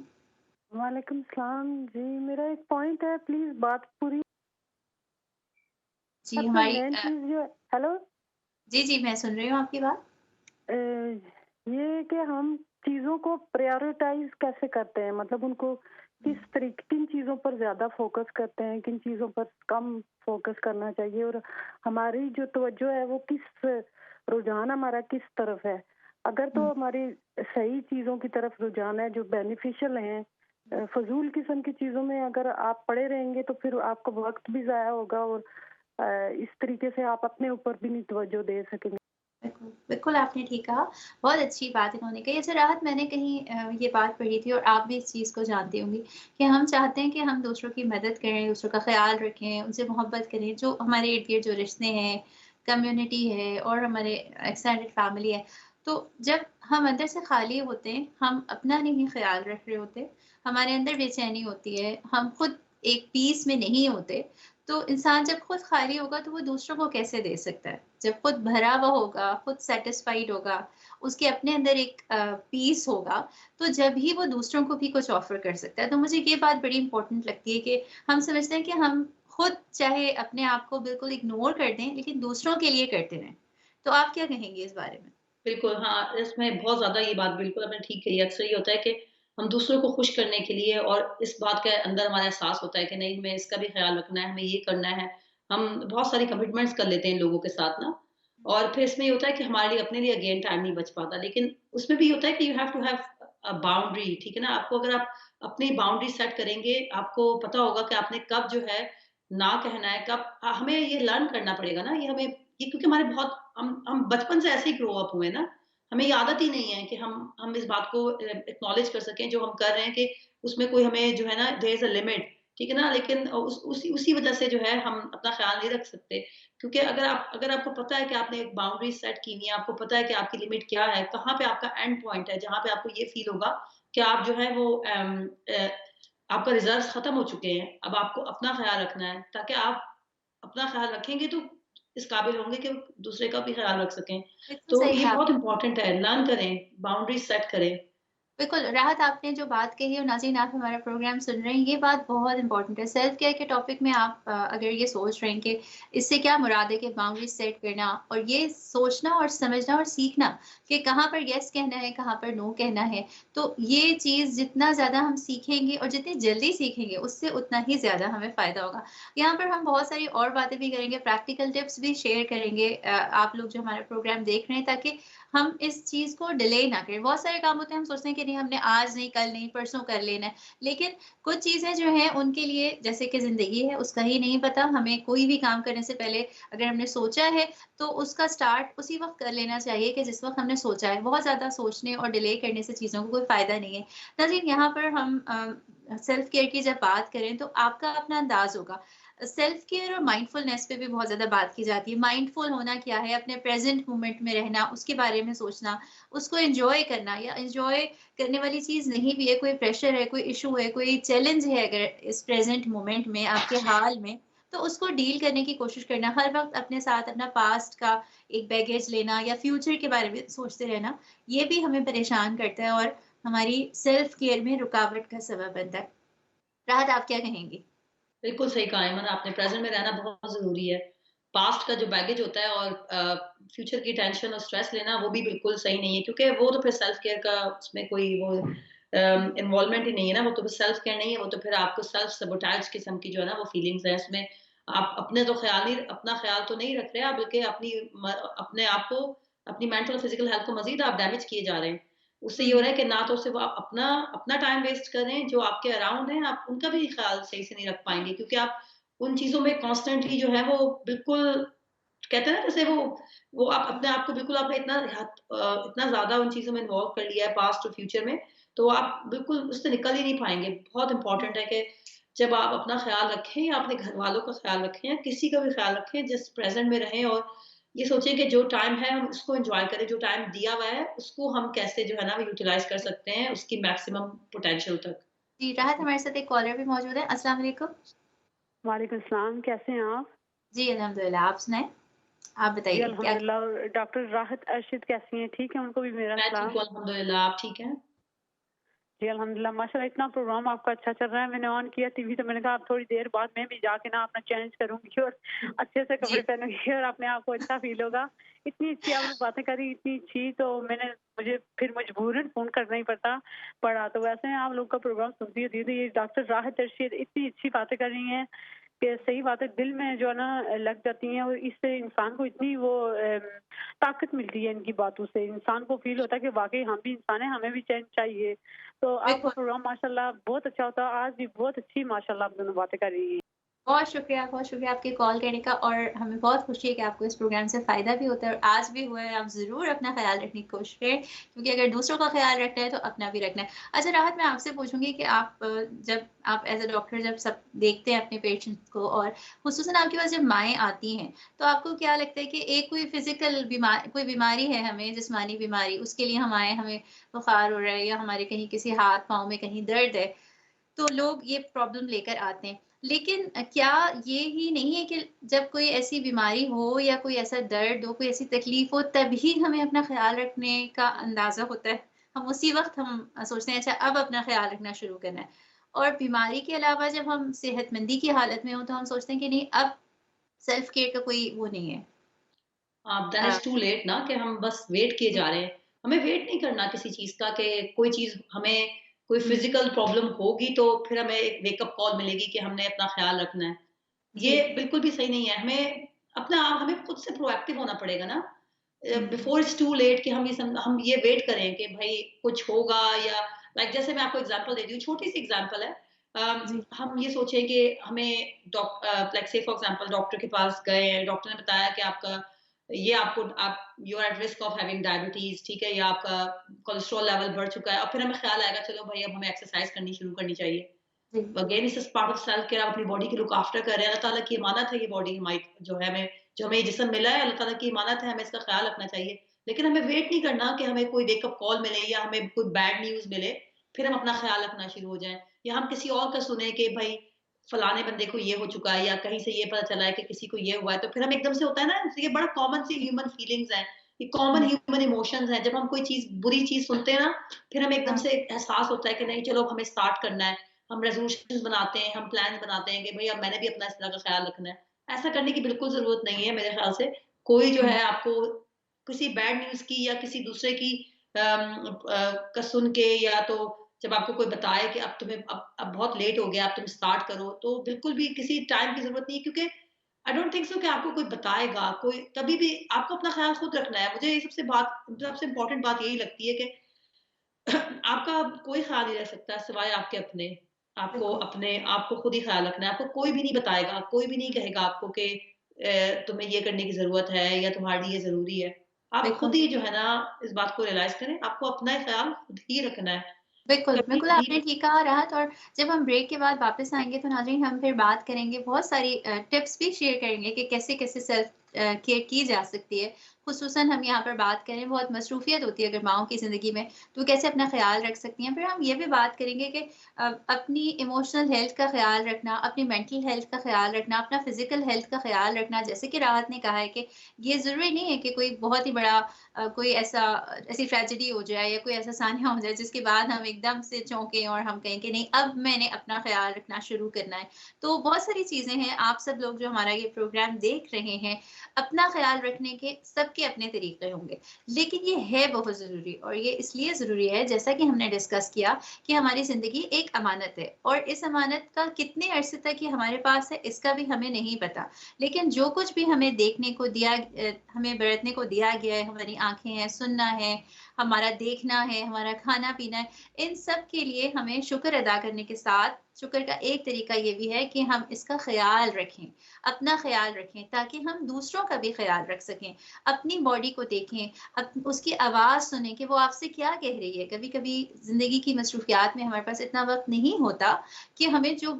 वालेकुम सलाम जी, मेरा एक पॉइंट है, प्लीज़ बात पूरी। जी, सबसे मेन चीज़ ये हेलो जी, जी, मैं सुन रही हूँ आपकी बात। अ, ये कि हम चीज़ों को प्रायोरिटाइज़ कैसे करते हैं? मतलब उनको किन चीज़ों पर ज़्यादा फ़ोकस करते हैं, किन चीज़ों पर कम फ़ोकस करना चाहिए और हमारी जो तवज्जो है वो रुझान हमारा किस तरफ है? अगर तो हुँ, हमारी सही चीज़ों की तरफ रुझान है जो बेनिफिशियल हैं, फ़ज़ूल किस्म की चीज़ों में अगर आप पड़े रहेंगे तो फिर आपका वक़्त भी ज़ाया होगा और इस तरीके से आप अपने ऊपर भी नहीं तवज्जो दे सकेंगे। बिल्कुल, बिल्कुल आपने ठीक कहा। बहुत अच्छी बात इन्होंने कही। अच्छा राहत मैंने कहीं ये बात पढ़ी थी और आप भी इस चीज़ को जानती होंगी कि हम चाहते हैं कि हम दूसरों की मदद करें, दूसरों का ख़्याल रखें, उनसे मोहब्बत करें, जो हमारे इर्द-गिर्द जो रिश्ते हैं, कम्युनिटी है और हमारे एक्सटेंडेड फैमिली है। तो जब हम अंदर से खाली होते हैं, हम अपना नहीं ख़्याल रख रहे होते, हमारे अंदर बेचैनी होती है, हम खुद एक पीस में नहीं होते, तो इंसान जब खुद खाली होगा तो वो दूसरों को कैसे दे सकता है? जब खुद भरा हुआ होगा, खुद सैटिस्फाइड होगा, उसके अपने अंदर एक पीस होगा, तो जब ही वो दूसरों को भी कुछ ऑफ़र कर सकता है। तो मुझे ये बात बड़ी इम्पोर्टेंट लगती है कि हम समझते हैं कि हम खुद चाहे अपने आप को बिल्कुल इग्नोर कर दें, लेकिन दूसरों के लिए करते रहें। तो आप क्या कहेंगे इस बारे में? बिल्कुल, हाँ, इसमें बहुत ज़्यादा ये बात बिल्कुल आपने ठीक कही है। अक्सर ये होता है कि हम दूसरों को खुश करने के लिए और इस बात के अंदर हमारा एहसास होता है कि नहीं हमें इसका भी ख़्याल रखना है, हमें ये करना है। हम बहुत सारी कमिटमेंट्स कर लेते हैं इन लोगों के साथ ना और फिर इसमें ये होता है कि हमारे लिए अपने लिए अगेन टाइम नहीं बच पाता। लेकिन उसमें भी ये होता है कि you have to have a boundary ठीक है ना? आपको अगर आप अपनी बाउंड्री सेट करेंगे, आपको पता होगा कि आपने कब जो है ना कहना है, कब हमें ये लर्न करना पड़ेगा ना, ये क्योंकि हमारे बहुत हम बचपन से ऐसे ही ग्रो अप हुए ना, हमें ये आदत ही नहीं है कि हम इस बात को एक्नॉलेज कर सकें जो हम कर रहे हैं कि उसमें कोई हमें जो है ना देयर इज़ अ लिमिट, ठीक है ना? लेकिन उसी उसी वजह से जो है हम अपना ख़्याल नहीं रख सकते। क्योंकि अगर आपको पता है कि आपने एक बाउंड्री सेट की हुई है, आपको पता है कि आपकी लिमिट क्या है, कहाँ पे आपका एंड पॉइंट है, जहाँ पे आपको ये फ़ील होगा कि आप जो है वो आपका रिज़र्व्स ख़त्म हो चुके हैं। अब आपको अपना ख़्याल रखना है, ताकि आप अपना ख़्याल रखेंगे तो इस काबिल होंगे कि दूसरे का भी ख़्याल रख सकें। बिल्कुल तो सही ये कहा बहुत आपने। इम्पोर्टेंट है, लर्न करें, बाउंड्रीज़ सेट करें। बिल्कुल, राहत आपने जो बात कही और नाज़रीन आप हमारा प्रोग्राम सुन रहे हैं, ये बात बहुत इम्पोर्टेंट है। सेल्फ केयर के टॉपिक में आप अगर ये सोच रहे हैं कि इससे क्या मुराद है कि बाउंड्रीज़ सेट करना और ये सोचना और समझना और सीखना कि कहाँ पर येस कहना है, कहाँ पर नो कहना है। तो ये चीज़ जितना ज़्यादा हम सीखेंगे और जितनी जल्दी सीखेंगे, उससे उतना ही ज़्यादा हमें फ़ायदा होगा। यहाँ पर हम बहुत सारी और बातें भी करेंगे, प्रैक्टिकल टिप्स भी शेयर करेंगे आप लोग जो हमारा प्रोग्राम देख रहे हैं ताकि हम इस चीज़ को डिले ना करें। बहुत सारे काम होते हैं हम सोचते हैं कि नहीं हमने आज नहीं, कल नहीं, परसों कर लेना है। लेकिन कुछ चीज़ें जो हैं उनके लिए जैसे कि ज़िंदगी है उसका ही नहीं पता, हमें कोई भी काम करने से पहले अगर हमने सोचा है तो उसका स्टार्ट उसी वक़्त कर लेना चाहिए कि जिस वक़्त हमने सोचा है। बहुत ज़्यादा सोचने और डिले करने से चीज़ों को कोई फ़ायदा नहीं है। नाज़रीन यहाँ पर हम सेल्फ केयर की जब बात करें तो आपका अपना अंदाज़ होगा। सेल्फ केयर और माइंडफुलनेस पे भी बहुत ज़्यादा बात की जाती है। माइंडफुल होना क्या है? अपने प्रेज़ेंट मोमेंट में रहना, उसके बारे में सोचना, उसको एन्जॉय करना या एन्जॉय करने वाली चीज़ नहीं भी है, कोई प्रेशर है, कोई इश्यू है, कोई चैलेंज है अगर इस प्रेज़ेंट मोमेंट में, आपके हाल में, तो उसको डील करने की कोशिश करना। हर वक़्त अपने साथ अपना पास्ट का एक बैगेज लेना या फ्यूचर के बारे में सोचते रहना, ये भी हमें परेशान करता है और हमारी सेल्फ केयर में रुकावट का सबब बनता है। राहत आप क्या कहेंगी? बिल्कुल सही कहा है, मतलब आपने प्रेज़ेंट में रहना बहुत ज़रूरी है। पास्ट का जो बैगेज होता है और फ्यूचर की टेंशन और स्ट्रेस लेना वो भी बिल्कुल सही नहीं है क्योंकि वो तो फिर सेल्फ केयर का उसमें कोई वो इन्वॉल्वमेंट ही नहीं है ना, वो तो फिर सेल्फ केयर नहीं है, वो तो फिर आपको सेल्फ सैबोटाज किस्म की जो है ना वो फीलिंग्स हैं उसमें आप अपने तो ख़्याल नहीं अपना ख़्याल तो नहीं रख रहे आप बल्कि अपने आप को अपनी मेंटल और फिजिकल हेल्थ को मज़ीद आप डैमेज किए जा रहे हैं। उससे ये हो हुँ, रहा है कि ना तो सिर्फ़ आप अपना अपना टाइम वेस्ट कर रहे हैं, जो आपके अराउंड हैं, आप उनका भी ख़्याल सही से नहीं रख पाएँगे क्योंकि आप उन चीज़ों में कॉन्स्टेंटली जो है वो बिल्कुल कहते हैं ना जैसे वो आप अपने आप को बिल्कुल आपने इतना ज़्यादा उन चीज़ों में इन्वॉल्व कर लिया है पास्ट और फ्यूचर में, तो आप बिल्कुल उससे निकल ही नहीं पाएँगे। बहुत हुँ। इम्पोर्टेंट है कि जब आप अपना ख़्याल रखें या अपने घरवालों का ख़्याल रखें या किसी का भी ख़्याल रखें, जस्ट प्रेज़ेंट में रहें और ये सोचें कि जो टाइम है हम उसको एन्जॉय करें, जो टाइम दिया हुआ है उसको हम कैसे जो है ना यूटिलाइज़ कर सकते हैं उसकी मैक्सिमम पोटेंशियल तक। जी, राहत हमारे साथ एक कॉलर भी मौजूद है। अस्सलाम वालेकुम। वालेकुम सलाम, कैसे हैं आप? जी, अल्हम्दुलिल्लाह, आप सुनाएँ? आप जी बताइए क्या अल्हम्दुलिल्लाह। और डॉक्टर राहत अर्शिद कैसी हैं? ठीक है, उनको भी मेरा मैं ठीक सलाम। हूँ अल्हम्दुलिल्लाह, आप ठीक हैं? जी अल्हम्दुलिल्लाह, माशाल्लाह इतना प्रोग्राम आपका अच्छा चल रहा है। मैंने ऑन किया टीवी तो मैंने कहा अब थोड़ी देर बाद मैं भी जाके ना अपना चेंज करूँगी और अच्छे से जी, कपड़े पहनूँगी और अपने आप को अच्छा फ़ील होगा। इतनी अच्छी आपने बातें करी, इतनी अच्छी, तो मुझे फिर मजबूरन फ़ोन करना ही पड़ा। तो वैसे आप लोग का प्रोग्राम सुनती होती थी, तो ये डॉक्टर राहत अर्शिद इतनी अच्छी बातें कर रही हैं कि सही बात है, दिल में जो है ना लग जाती हैं और इससे इंसान को इतनी वो ताकत मिलती है इनकी बातों से। इंसान को फ़ील होता है कि वाक़ई हम भी इंसान हैं, हमें भी चैन चाहिए। तो आपका बिल्कुल। प्रोग्राम माशाल्लाह बहुत अच्छा होता है। आज भी बहुत अच्छी माशाल्लाह आप दोनों बातें कर रही हैं। बहुत शुक्रिया आपके कॉल करने का और हमें बहुत खुशी है कि आपको इस प्रोग्राम से फ़ायदा भी होता है और आज भी हुआ है। आप ज़रूर अपना ख़्याल रखने की कोशिश करें क्योंकि अगर दूसरों का ख़्याल रखना है तो अपना भी रखना है। अच्छा राहत मैं आपसे पूछूँगी कि आप जब आप एज़ अ डॉक्टर जब सब देखते हैं अपने पेशेंट्स को और ख़ुसूसन आपके पास जब माएँ आती हैं, तो आपको क्या लगता है कि एक कोई बीमारी है हमें जिस्मानी बीमारी उसके लिए हम आए, हमें बुखार हो रहा है या हमारे कहीं किसी हाथ-पाँव में कहीं दर्द है, तो लोग ये प्रॉब्लम लेकर आते हैं। लेकिन क्या ये ही नहीं है कि जब कोई ऐसी बीमारी हो या कोई ऐसा दर्द हो, कोई ऐसी तकलीफ़ हो तभी हमें अपना ख़्याल रखने का अंदाज़ा होता है। हम उसी वक़्त सोचते हैं अच्छा अब अपना ख़्याल रखना शुरू करना है। और बीमारी के अलावा जब हम सेहतमंदी की हालत में हों तो हम सोचते हैं कि नहीं अब सेल्फ केयर का कोई वो नहीं है। Then uh, it's too late ना कि हम बस वेट किए जी, जा रहे हैं। हमें वेट नहीं करना किसी चीज़ का कि कोई चीज़ हमें कोई हुँ, फिज़िकल प्रॉब्लम होगी तो फिर हमें एक वेकअप कॉल मिलेगी कि हमने अपना ख़्याल रखना है। जी, ये बिल्कुल भी सही नहीं है। हमें खुद से प्रोएक्टिव होना पड़ेगा ना। हुँ, बिफोर इट्स टू लेट कि हम ये वेट करें कि भई कुछ होगा या लाइक जैसे मैं आपको एग्ज़ाम्पल देती हूँ, छोटी-सी एग्ज़ाम्पल है। जी, हम ये सोचें कि हमें लाइक से फॉर एग्ज़ाम्पल डॉक्टर के पास गए हैं, डॉक्टर ने बताया कि आप you are at risk of having diabetes, ठीक है? या आपका कोलेस्टेरॉल लेवल बढ़ चुका है और फिर हमें ख़्याल आएगा चलो भई अब हमें एक्सरसाइज़ करनी शुरू करनी चाहिए। जी, again this is part of self care. आप अपनी बॉडी की लुक आफ्टर कर रहे हैं। अल्लाह ताला की अमानत है ये बॉडी हमारी जो है हमें ये जिस्म मिला है, अल्लाह ताला की अमानत है, हमें इसका ख़्याल रखना चाहिए। लेकिन हमें वेट नहीं करना कि हमें कोई वेकअप कॉल मिले या हमें कोई बैड न्यूज़ मिले, फिर हम अपना ख़्याल रखना शुरू हो जाएँ। या हम किसी और का सुने कि भई फलाने बंदे को ये हो चुका है या कहीं से ये पता चला है कि किसी को ये हुआ है, तो फिर हम एकदम से होता है ना, ये बड़ा कॉमन सी ह्यूमन फीलिंग्स हैं, ये कॉमन हुँ, ह्यूमन इमोशंस हैं। जब हम कोई चीज़ बुरी चीज़ सुनते हैं ना, फिर हमें एकदम हाँ, से एहसास होता है कि नहीं चलो अब हमें स्टार्ट करना है। हम रेज़ोल्यूशंस बनाते हैं, हम प्लान्स बनाते हैं कि भई अब मैंने भी अपना इस तरह का ख़्याल रखना है। ऐसा करने की बिल्कुल ज़रूरत नहीं है मेरे ख़्याल से। कोई जो हुँ, है आपको किसी बैड न्यूज़ की या किसी दूसरे की का सुन के या तो जब आपको कोई बताए कि अब बहुत लेट हो गया, अब तुम स्टार्ट करो, तो बिल्कुल भी किसी टाइम की ज़रूरत नहीं है क्योंकि आई डोंट थिंक सो कि आपको कोई बताएगा, कोई कभी भी आपको अपना ख़्याल खुद रखना है। मुझे ये सबसे इम्पोर्टेंट बात यही लगती है कि आपका कोई ख़्याल नहीं रख सकता सिवाय आपके अपने। बिल्कुल, आपको खुद ही ख़्याल रखना है। आपको कोई भी नहीं बताएगा, कोई भी नहीं हुँ, कहेगा आपको कि तुम्हें ये करने की ज़रूरत है या तुम्हारे लिए ये ज़रूरी है। आप खुद बिल्कुल। ही जो है ना इस बात को रियलाइज़ करें, आपको अपना ही ख़्याल खुद ही रखना है। कभी बिल्कुल, भी आपने ठीक कहा राहत और जब हम ब्रेक के बाद वापस आएँगे तो नाज़रीन हम फिर बात करेंगे, बहुत सारी टिप्स भी शेयर करेंगे कि कैसे-कैसे सेल्फ केयर की जा सकती है। ख़ुसूसन हम यहाँ पर बात करें बहुत मसरूफ़ियत होती है अगर माँओं की ज़िंदगी में, तो कैसे अपना ख़्याल रख सकती हैं। फिर हम ये भी बात करेंगे कि अपनी इमोशनल हेल्थ का ख़्याल रखना, अपनी मेंटल हेल्थ का ख़्याल रखना, अपना फ़िज़िकल हेल्थ का ख़्याल रखना। जैसे कि राहत ने कहा है कि ये ज़रूरी नहीं है कि कोई बहुत ही बड़ा कोई ऐसी ट्रेजेडी हो जाए या कोई ऐसा सान्या हो जाए जिसके बाद हम एकदम से चौंकें और हम कहें कि नहीं अब मैंने अपना ख़्याल रखना शुरू करना है। तो बहुत सारी चीज़ें हैं, आप सब लोग जो हमारा ये प्रोग्राम देख रहे हैं, अपना ख़्याल रखने के सबके सबके अपने तरीके होंगे, लेकिन ये है बहुत ज़रूरी और ये इसलिए ज़रूरी है जैसा कि हमने डिस्कस किया कि हमारी ज़िंदगी एक अमानत है और इस अमानत का कितने अरसे तक ये हमारे पास है इसका भी हमें नहीं पता। लेकिन जो कुछ भी हमें देखने को दिया हमें बरतने को दिया गया है, हमारी आँखें हैं, सुनना है, हमारा देखना है, हमारा खाना-पीना है, इन सब के लिए हमें शुक्र अदा करने के साथ शुक्र का एक तरीका ये भी है कि हम इसका ख़्याल रखें, अपना ख़्याल रखें ताकि हम दूसरों का भी ख़्याल रख सकें। अपनी बॉडी को देखें, उसकी आवाज़ सुनें कि वो आपसे क्या कह रही है। कभी-कभी ज़िंदगी की मसरूफ़ियात में हमारे पास इतना वक़्त नहीं होता कि हमें जो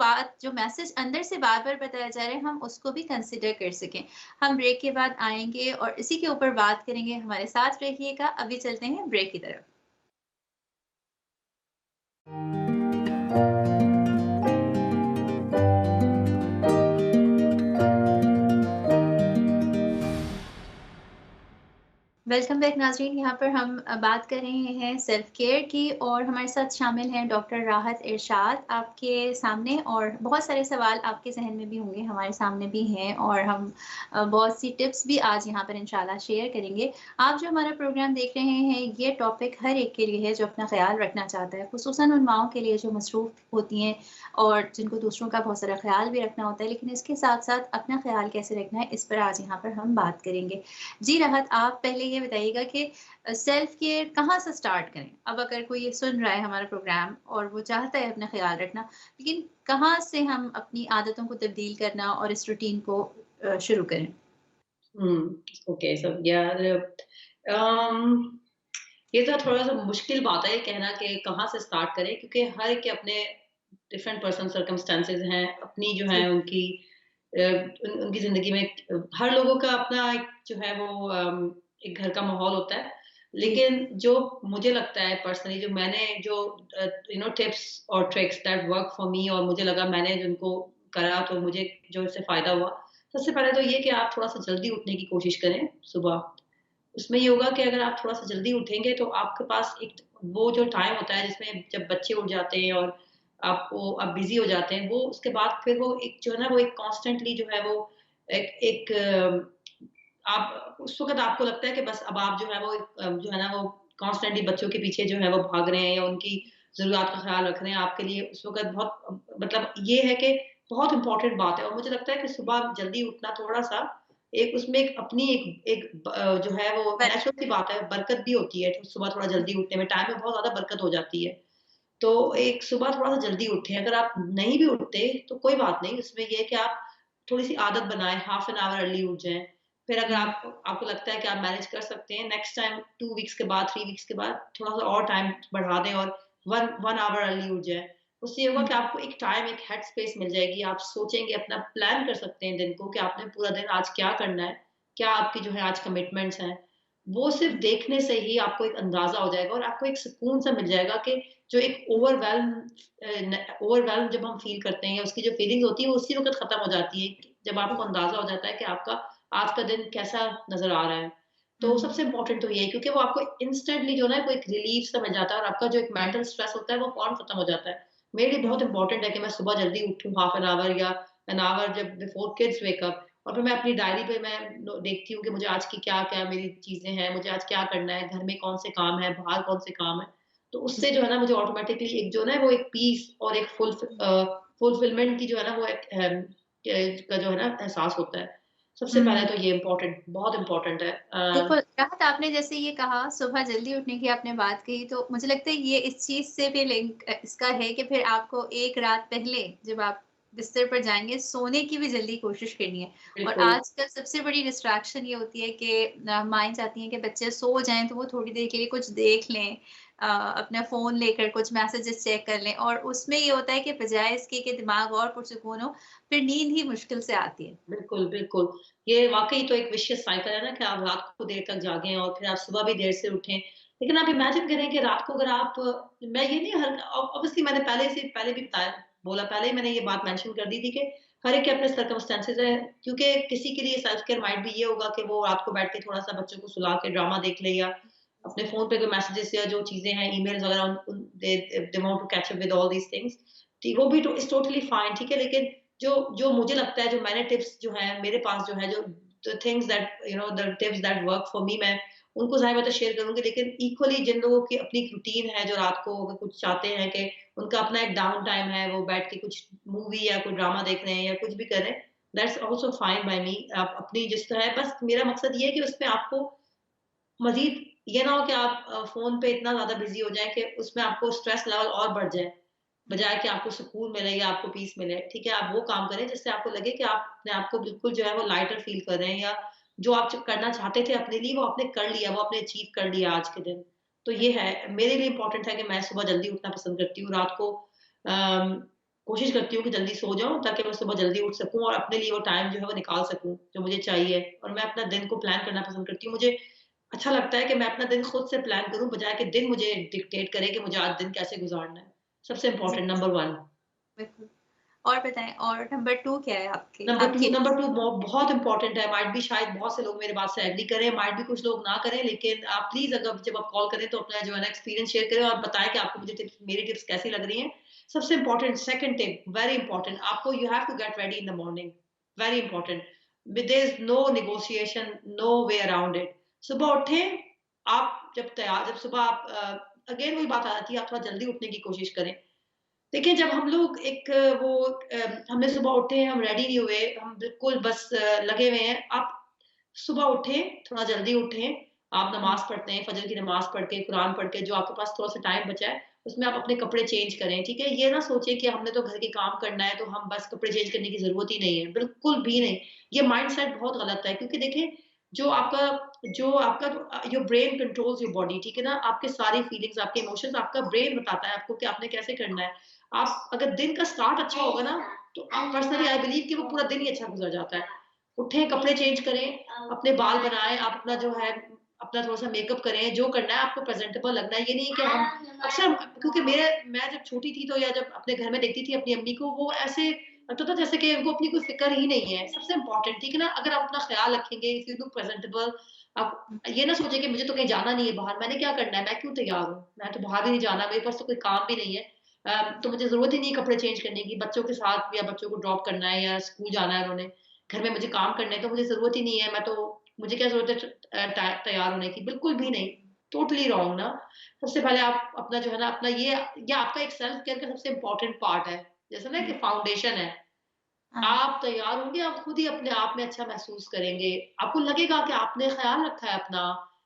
मैसेज अंदर से बार-बार बताया जा रहा है, हम उसको भी कंसिडर कर सकें। हम ब्रेक के बाद आएँगे और इसी के ऊपर बात करेंगे। हमारे साथ रहिएगा। अभी चलते हैं ब्रेक की तरफ। वेलकम बैक नाज़रीन। यहाँ पर हम बात कर रहे हैं सेल्फ केयर की और हमारे साथ शामिल हैं डॉक्टर राहत इरशाद आपके सामने और बहुत सारे सवाल आपके ज़हन में भी होंगे, हमारे सामने भी हैं और हम बहुत सी टिप्स भी आज यहाँ पर इंशाल्लाह शेयर करेंगे। आप जो हमारा प्रोग्राम देख रहे हैं, ये टॉपिक हर एक के लिए है जो अपना ख़्याल रखना चाहता है, ख़ुसूसन उन माँओं के लिए जो मसरूफ़ होती हैं और जिनको दूसरों का बहुत सारा ख़्याल भी रखना होता है, लेकिन इसके साथ-साथ अपना ख़्याल कैसे रखना है, इस पर आज यहाँ पर हम बात करेंगे। जी राहत, आप पहले ये बताइएगा कि सेल्फ केयर कहाँ से स्टार्ट करें? अब अगर कोई ये सुन रहा है हमारा प्रोग्राम और वो चाहता है अपना ख़्याल रखना, लेकिन कहाँ से हम अपनी आदतों को तब्दील करना और इस रूटीन को शुरू करें? ओके सो यार ये तो थोड़ा-सा मुश्किल बात है ये कहना कि कहाँ से स्टार्ट करें क्योंकि हर एक के अपने डिफरेंट पर्सनल सर्कमस्टेंसेस हैं, अपनी जो है जी, उनकी उनकी ज़िंदगी में हर लोगों का अपना एक जो है वो एक घर का माहौल होता है। जी। लेकिन जो मुझे लगता है पर्सनली जो मैंने जो टिप्स और tricks that work for me और मुझे लगा मैंने जिनको करा तो मुझे जो इससे फ़ायदा हुआ, सबसे पहले तो ये कि आप थोड़ा-सा जल्दी उठने की कोशिश करें सुबह। उसमें ये होगा कि अगर आप थोड़ा-सा जल्दी उठेंगे तो आपके पास एक वो जो टाइम होता है जिसमें जब बच्चे उठ जाते हैं और आप बिज़ी हो जाते हैं, वो उसके बाद फिर वो एक जो है ना वो एक कॉन्स्टेंटली जो है वो एक एक आप उस वक़्त आपको लगता है कि बस अब आप जो है वो जो है ना वो कॉन्स्टेंटली बच्चों के पीछे जो है वो भाग रहे हैं या उनकी ज़रूरियात का ख़्याल रख रहे हैं। आपके लिए उस वक़्त बहुत मतलब ये है कि बहुत इम्पोर्टेंट बात है और मुझे लगता है कि सुबह जल्दी उठना थोड़ा-सा एक उसमें एक अपनी एक एक जो है वो नेचुरल सी बराबर। बात है, बरकत भी होती है, तो सुबह थोड़ा जल्दी उठने में टाइम में बहुत ज़्यादा बरकत हो जाती है। तो एक सुबह थोड़ा-सा जल्दी उठें, अगर आप नहीं भी उठते तो कोई बात नहीं, उसमें ये है कि आप थोड़ी-सी आदत बनाएँ, हाफ एन आवर अर्ली उठ जाएँ। फिर अगर हुँ, आपको लगता है कि आप मैनेज कर सकते हैं, नेक्स्ट टाइम 2 वीक्स के बाद, 3 वीक्स के बाद थोड़ा-सा और टाइम बढ़ा दें और 1 आवर अर्ली उठ जाएँ। उससे ये होगा हुँ, कि आपको एक टाइम, एक हेड स्पेस मिल जाएगी, आप सोचेंगे, अपना प्लान कर सकते हैं दिन को कि आपने पूरा दिन आज क्या करना है, क्या आपकी जो है आज कमिटमेंट्स हैं। वो सिर्फ़ हुँ, देखने से ही आपको एक अंदाज़ा हो जाएगा और आपको एक सुकून-सा मिल जाएगा कि जो एक ओवरवेल्म जब हम फ़ील करते हैं या उसकी जो फ़ीलिंग्स होती है वो उसी वक़्त ख़त्म हो जाती है, जब आपको बिल्कुल। अंदाज़ा हो जाता है कि आपका आज का दिन कैसा नज़र आ रहा है। तो हुँ, सबसे इम्पोर्टेंट तो ये है क्योंकि वो आपको इंस्टेंटली जो है ना वो एक रिलीफ़ सा मिल जाता है और आपका जो एक मेंटल स्ट्रेस होता है वो फ़ौरन ख़त्म हो जाता है। मेरे लिए बहुत हुँ, इम्पोर्टेंट है कि मैं सुबह जल्दी उठूँ हाफ एन आवर या एन आवर जब बिफोर किड्स वेक अप और फिर मैं अपनी डायरी पे मैं देखती हूँ कि मुझे आज की क्या-क्या मेरी चीज़ें हैं, मुझे आज क्या करना है, घर में कौन से काम हैं, बाहर कौन से काम हैं। तो उससे जो जी। है ना मुझे ऑटोमैटिकली एक जो है ना वो एक पीस और एक हुँ, फुलफिलमेंट की जो है ना वो एक का जो है ना एहसास होता है। सबसे पहले हुँ। तो ये इम्पोर्टेंट बहुत इम्पोर्टेंट है। बिल्कुल, राहत आपने जैसे ये कहा सुबह जल्दी उठने की आपने बात कही तो मुझे लगता है ये इस चीज़ से भी लिंक इसका है कि फिर आपको एक रात पहले जब आप बिस्तर पर जाएँगे सोने की भी जल्दी कोशिश करनी है। और बिल्कुल। आजकल सबसे बड़ी डिस्ट्रैक्शन ये होती है कि माएँ चाहती हैं कि बच्चे सो जाएँ तो वो थोड़ी देर के लिए कुछ देख लें, अपना फ़ोन लेकर कुछ मैसेजेस चेक कर लें और उसमें ये होता है कि बजाए इसके कि दिमाग और पुरसुकून हो, फिर नींद ही मुश्किल से आती है। बिल्कुल, बिल्कुल। ये वाक़ई तो एक विशियस साइकिल है ना कि आप रात को देर तक जागें और फिर आप सुबह भी देर से उठें। लेकिन आप इमेजिन करें कि रात को अगर आप मैं ये नहीं हर ऑब्वियसली मैंने पहले भी बताया बोला पहले ही मैंने ये बात मेंशन कर दी थी कि हर एक के अपने सर्कमस्टेंसेस हैं क्योंकि किसी के लिए सेल्फ केयर माइट भी ये होगा कि वो रात को बैठ के थोड़ा-सा बच्चों को सुला के ड्रामा देख ले या अपने फ़ोन पे कोई मैसेजेस या जो चीज़ें हैं, ईमेल्स वगैरह उन उन they want to catch up with all these things. वो भी इट्स टोटली फाइन ठीक है, लेकिन जो जो मुझे लगता है जो मैंने टिप्स जो हैं मेरे पास जो है जो the things that the tips that work for me, मैं उनको ज़ाहिर बात है शेयर करूँगी। लेकिन इक्वली जिन लोगों की अपनी एक रूटीन है, जो रात को अगर कुछ चाहते हैं कि उनका अपना एक डाउन टाइम है, वो बैठ के कुछ मूवी या कोई ड्रामा देख रहे हैं या कुछ भी कर रहे हैं, दैट्स आल्सो फाइन बाय मी। आप अपनी जिस तरह है, बस मेरा मकसद ये है कि उसमें आपको मज़ीद ये ना हो कि आप फ़ोन पे इतना ज़्यादा बिज़ी हो जाएँ कि उसमें आपको स्ट्रेस लेवल और बढ़ जाए, बजाए कि आपको सुकून मिले या आपको पीस मिले, ठीक है? आप वो काम करें जिससे आपको लगे कि आप अपने आप को बिल्कुल जो है वो लाइटर फ़ील कर रहे हैं, या जो आप च करना चाहते थे अपने लिए वो आपने कर लिया, वो आपने अचीव कर लिया आज के दिन। तो ये है, मेरे लिए इम्पोर्टेंट है कि मैं सुबह जल्दी उठना पसंद करती हूँ, रात को अम, कोशिश करती हूँ कि जल्दी सो जाऊँ ताकि मैं सुबह जल्दी उठ सकूँ और अपने लिए वो टाइम जो है वो निकाल सकूँ, जो मुझे चाहिए, और मैं अपना दिन को प्लान करना पसंद करती हूँ। मुझे अच्छा लगता है कि मैं अपना दिन खुद से प्लान करूँ, बजाए कि दिन मुझे डिक्टेट करे कि मुझे आज दिन कैसे गुज़ारना है। सबसे जी, इम्पोर्टेंट नंबर 1। बिल्कुल। और बताएँ और नंबर 2 क्या है आपके नंबर 2, आपके? बहुत इम्पोर्टेंट है, माइट बी शायद बहुत से लोग मेरे बात से एग्री करें, माइट बी कुछ लोग ना करें, लेकिन आप प्लीज़ अगर जब आप कॉल करें तो अपना जो है ना एक्सपीरियंस शेयर करें और बताएँ कि आपको मुझे टिप्स, मेरी टिप्स कैसी लग रही हैं। सबसे important second tip, very important, आपको you have to get ready in the morning, very important. There is no negotiation, no way around it. सुबह उठें, आप जब सुबह आप अगेन वही बात आ जाती है, आप थोड़ा जल्दी उठने की कोशिश करें। देखिए, जब हम लोग हमने सुबह उठे, हम रेडी नहीं हुए, हम बिल्कुल बस लगे हुए हैं। आप सुबह उठें, थोड़ा जल्दी उठें, आप हुँ, नमाज़ पढ़ते हैं, फ़जर की नमाज़ पढ़ के, कुरान पढ़ के, जो आपके पास थोड़ा-सा टाइम बचा है, उसमें आप अपने कपड़े चेंज करें, ठीक है? ये ना सोचें कि हमने तो घर के काम करना है, तो हम बस कपड़े चेंज करने की ज़रूरत ही नहीं है, बिल्कुल भी नहीं। ये माइंडसेट बहुत गलत है, क्योंकि देखिए, your brain controls your body, ठीक है ना? आपके सारी फीलिंग्स, आपके इमोशंस, आपका ब्रेन बताता है आपको कि आपने कैसे करना है। आप अगर दिन का स्टार्ट अच्छा होगा ना, तो आप पर्सनली आई बिलीव कि वो पूरा दिन ही अच्छा गुज़र जाता है। उठें, कपड़े चेंज करें, अपने बाल बनाएँ, आप अपना जो है अपना थोड़ा-सा मेकअप करें, जो करना है आपको प्रेज़ेंटेबल लगना है। ये नहीं कि हम अक्सर, क्योंकि मैं जब छोटी थी तो, या जब अपने घर में देखती थी अपनी अम्मी को, वो ऐसे लगता था जैसे कि उनको अपनी कोई फ़िक्र ही नहीं है। सबसे इम्पोर्टेंट, ठीक है ना? अगर आप अपना ख़्याल रखेंगे, इफ यू लुक प्रेज़ेंटेबल, आप हुँ, ये ना सोचें कि मुझे तो कहीं जाना नहीं है बाहर, मैंने क्या करना है? मैं क्यों तैयार हूँ? मैं तो बाहर भी नहीं जाना, मेरे पास तो कोई काम भी नहीं है। तो मुझे ज़रूरत ही नहीं है कपड़े चेंज करने की, बच्चों के साथ या बच्चों को ड्रॉप करना है या स्कूल जाना है उन्होंने, घर में मुझे काम करने हैं, तो मुझे ज़रूरत ही नहीं है, मुझे क्या ज़रूरत है तैयार होने की? बिल्कुल भी नहीं, टोटली रॉन्ग ना। सबसे पहले आप अपना जो है ना, अपना ये आपका एक सेल्फ केयर का सबसे इम्पोर्टेंट पार्ट है। जैसे ना कि हुँ, फाउंडेशन है। हाँ, आप तैयार होंगे, आप खुद ही अपने आप में अच्छा महसूस करेंगे। आपको लगेगा कि आपने ख़्याल रखा है अपना।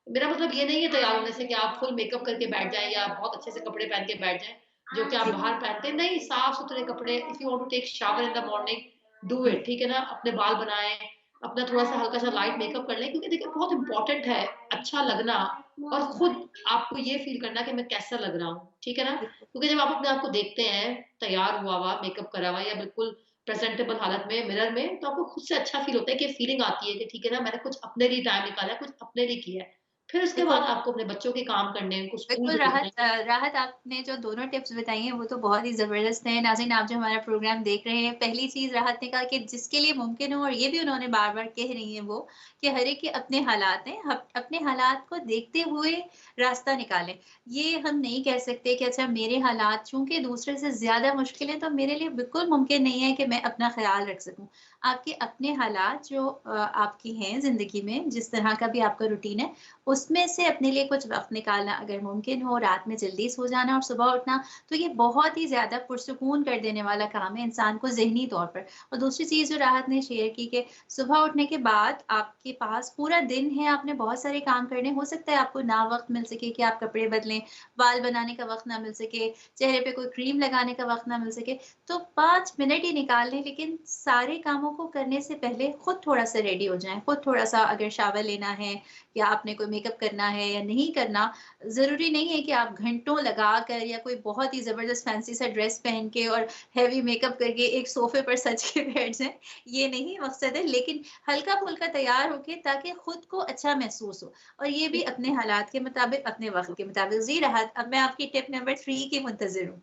मेरा मतलब ये नहीं है तैयार होने से कि आप फुल मेकअप करके बैठ जाएँ या बहुत अच्छे से कपड़े पहन के बैठ जाएँ, जो कि आप जी, बाहर पहनते हैं। नहीं, साफ-सुथरे कपड़े, if you want to take shower in the morning, do hmm, it, ठीक है ना? अपने बाल बनाएँ, अपना थोड़ा-सा हल्का-सा लाइट मेकअप कर लें, क्योंकि देखिए बहुत इम्पोर्टेंट है अच्छा लगना, और खुद आपको ये फ़ील करना कि मैं कैसा लग रहा हूँ, ठीक है ना? बिल्कुल। क्योंकि जब आप अपने आप को देखते हैं, तैयार हुआ हुआ, मेकअप करा हुआ या बिल्कुल प्रेज़ेंटेबल हालत में मिरर में, तो आपको खुद से अच्छा फ़ील होता है कि फीलिंग आती है कि ठीक है ना, मैंने कुछ अपने लिए टाइम निकाला है, कुछ अपने लिए किया है। फिर उसके देखो बाद आपको अपने बच्चों के काम करने हैं, उनको स्कूल बिल्कुल भेजना है। राहत आपने जो दोनों टिप्स बताई हैं वो तो बहुत ही ज़बरदस्त हैं। नाज़रीन आप जो हमारा प्रोग्राम देख रहे हैं, पहली चीज़ राहत ने कहा कि जिसके लिए मुमकिन हो और ये भी उन्होंने बार-बार कह रही हैं वो, कि हर एक के अपने हालात हैं, हप अपने हालात को देखते हुए रास्ता निकालें। ये हम नहीं कह सकते कि अच्छा मेरे हालात चूँकि दूसरे से ज़्यादा मुश्किल हैं तो मेरे लिए बिल्कुल मुमकिन नहीं है कि मैं अपना ख़्याल रख सकूँ। आपके अपने हालात जो आपके हैं ज़िंदगी में, जिस तरह का भी आपका रूटीन है, उसमें से अपने लिए कुछ वक़्त निकालना अगर मुमकिन हो, रात में जल्दी सो जाना और सुबह उठना, तो ये बहुत ही ज़्यादा पुरसुकून कर देने वाला काम है इंसान को ज़हनी तौर पर। और दूसरी चीज़ जो राहत ने शेयर की कि सुबह उठने के बाद आपके पास पूरा दिन है, आपने बहुत सारे काम करने, हो सकता है आपको ना वक़्त मिल सके कि आप कपड़े बदलें, बाल बनाने का वक़्त ना मिल सके, चेहरे पे कोई क्रीम लगाने का वक़्त ना मिल सके, तो 5 मिनट ही निकाल लें, लेकिन सारे कामों को करने से पहले खुद थोड़ा-सा रेडी हो जाएँ, खुद थोड़ा-सा अगर शावर लेना है या आपने कोई मेकअप करना है या नहीं करना, ज़रूरी नहीं है कि आप घंटों लगाकर या कोई बहुत ही ज़बरदस्त फैंसी सा ड्रेस पहन के और हेवी मेकअप करके एक सोफ़े पर सज के बैठ जाएँ, ये नहीं मकसद है। लेकिन हल्का-फुल्का तैयार होके ताकि खुद को अच्छा महसूस हो और ये भी अपने हालात के मुताबिक, अपने वक़्त के मुताबिक। जी राहत, अब मैं आपकी टिप नंबर 3 की मुंतज़िर हूँ।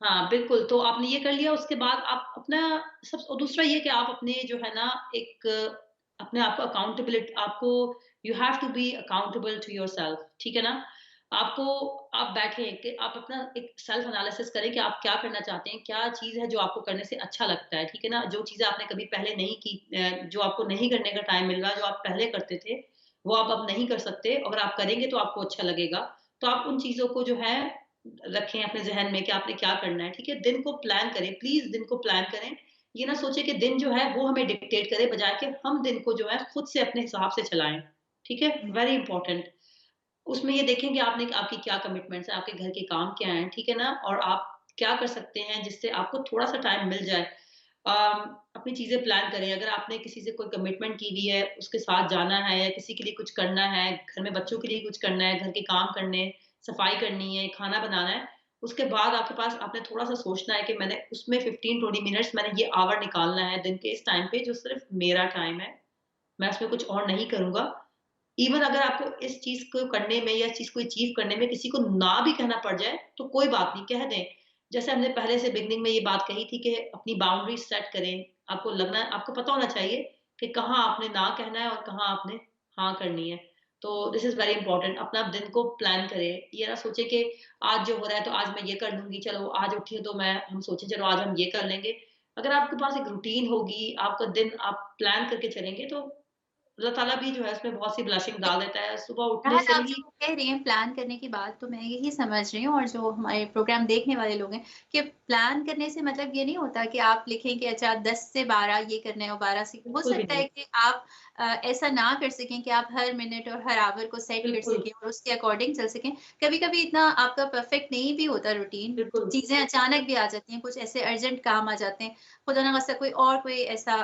हाँ, बिल्कुल, तो आपने ये कर लिया, उसके बाद आप अपना सब, और दूसरा ये कि आप अपने जो है ना, एक अपने आप को you have to be accountable to yourself, ठीक है ना? आपको आप बैठें कि आप अपना एक सेल्फ एनालिसिस करें कि आप क्या करना चाहते हैं, क्या चीज़ है जो आपको करने से अच्छा लगता है, ठीक है ना? जो चीज़ें आपने कभी पहले नहीं की जो आपको नहीं करने का टाइम मिल रहा, जो आप पहले करते थे, वो आप अब नहीं कर सकते। अगर आप करेंगे तो आपको अच्छा लगेगा। तो आप उन चीज़ों को जो है रखें अपने ज़हन में कि आपने क्या करना है, ठीक है? दिन को प्लान करें, प्लीज़ दिन को प्लान करें। ये ना सोचें कि दिन जो है वो हमें डिक्टेट करे बजाए कि हम दिन को जो है खुद से अपने हिसाब से चलाएँ, ठीक है? हुँ। Very important. उसमें ये देखें कि आपने आपकी क्या कमिटमेंट्स हैं, आपके घर के काम क्या हैं, ठीक है ना? और आप क्या कर सकते हैं जिससे आपको थोड़ा-सा टाइम मिल जाए। अपनी चीज़ें प्लान करें, अगर आपने किसी से कोई कमिटमेंट की हुई है, उसके साथ जाना है या किसी के लिए कुछ करना है, घर में बच्चों के लिए कुछ करना है, घर के काम करने, सफाई करनी है, खाना बनाना है, उसके बाद आपके पास आपने थोड़ा-सा सोचना है कि मैंने उसमें 15-20 मिनट्स मैंने ये आवर निकालना है दिन के इस टाइम पे जो सिर्फ़ मेरा टाइम है। मैं उसमें कुछ और नहीं करूँगा। इवन अगर आपको इस चीज़ को करने में या इस चीज़ को अचीव करने में किसी को ना भी कहना पड़ जाए, तो कोई बात नहीं, कह दें। जैसे हमने पहले से बिगिनिंग में ये बात कही थी कि अपनी बाउंड्रीज़ सेट करें। आपको पता होना चाहिए कि कहाँ आपने ना कहना है और कहाँ आपने हाँ करनी है। तो दिस इज़ वेरी इंपोर्टेंट। अपना दिन को प्लान करें। ये ना सोचें कि आज जो हो रहा है तो आज मैं ये कर लूँगी, चलो आज उठी हूँ तो हम सोचे चलो आज हम ये कर लेंगे। अगर आपके पास एक रूटीन होगी, आपका दिन आप प्लान करके चलेंगे तो अल्लाह ताला भी जो है उसमें बहुत सी ब्लेसिंग डाल देता है। सुबह उठने राहत से आप ही जो कह रही हैं प्लान करने की बात तो मैं यही समझ रही हूँ और जो हमारे प्रोग्राम देखने वाले लोग हैं कि प्लान करने से मतलब ये नहीं होता कि आप लिखें कि अच्छा 10 से 12 ये करना है और 12 से हो बिल्कुल भी सकता नहीं, है कि आप ऐसा ना कर सकें कि आप हर मिनट और हर आवर को सेट कर बिल्कुल, सकें और उसके अकॉर्डिंग चल सकें। कभी-कभी इतना आपका परफेक्ट नहीं भी होता रूटीन, बिल्कुल, चीज़ें अचानक भी आ जाती हैं, कुछ ऐसे अर्जेंट काम आ जाते हैं। खुदा ना खास्ता कोई ऐसा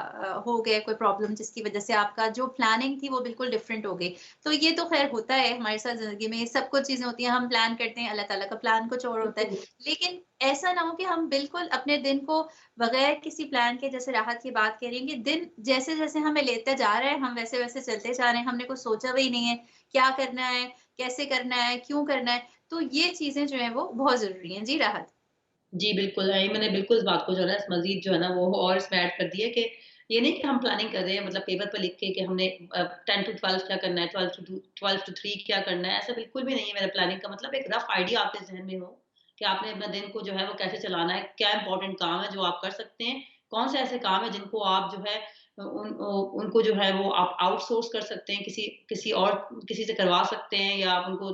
हो गया कोई प्रॉब्लम जिसकी वजह से आपका जो प्लानिंग थी वो बिल्कुल डिफरेंट हो गई। तो ये तो ख़ैर होता है हमारे साथ ज़िंदगी में, सब कुछ चीज़ें होती हैं, हम प्लान करते हैं, अल्लाह ताला का प्लान कुछ और होता है। बिल्कुल। लेकिन ऐसा ना हो कि हम बिल्कुल अपने दिन को बगैर किसी प्लान के जैसे राहत की बात कह रही हैं कि दिन जैसे-जैसे हमें लेता जा रहा है, हम वैसे-वैसे चलते जा रहे हैं, हमने कुछ सोचा भी नहीं है, क्या करना है, कैसे करना है, क्यों करना है, तो ये चीज़ें जो हैं वो बहुत ज़रूरी हैं। जी, राहत। जी, बिल्कुल, मैंने बिल्कुल इस बात को जो है ना इस मज़ीद जो है ना वो और इसमें ऐड कर दिया कि ये नहीं कि हम प्लानिंग कर रहे हैं मतलब पेपर पे लिख के कि हमने 10 टू 12 क्या करना है, 12 टू 3 क्या करना है, ऐसा बिल्कुल भी नहीं है मेरा प्लानिंग का मतलब एक रफ़ आइडिया आपके ज़हन में हो, कि आपने अपना दिन को जो है वो कैसे चलाना है, क्या इम्पोर्टेंट काम है जो आप कर सकते हैं, कौन से ऐसे काम हैं जिनको आप जो है उनको जो है वो आप आउटसोर्स कर सकते हैं, किसी से करवा सकते हैं या आप उनको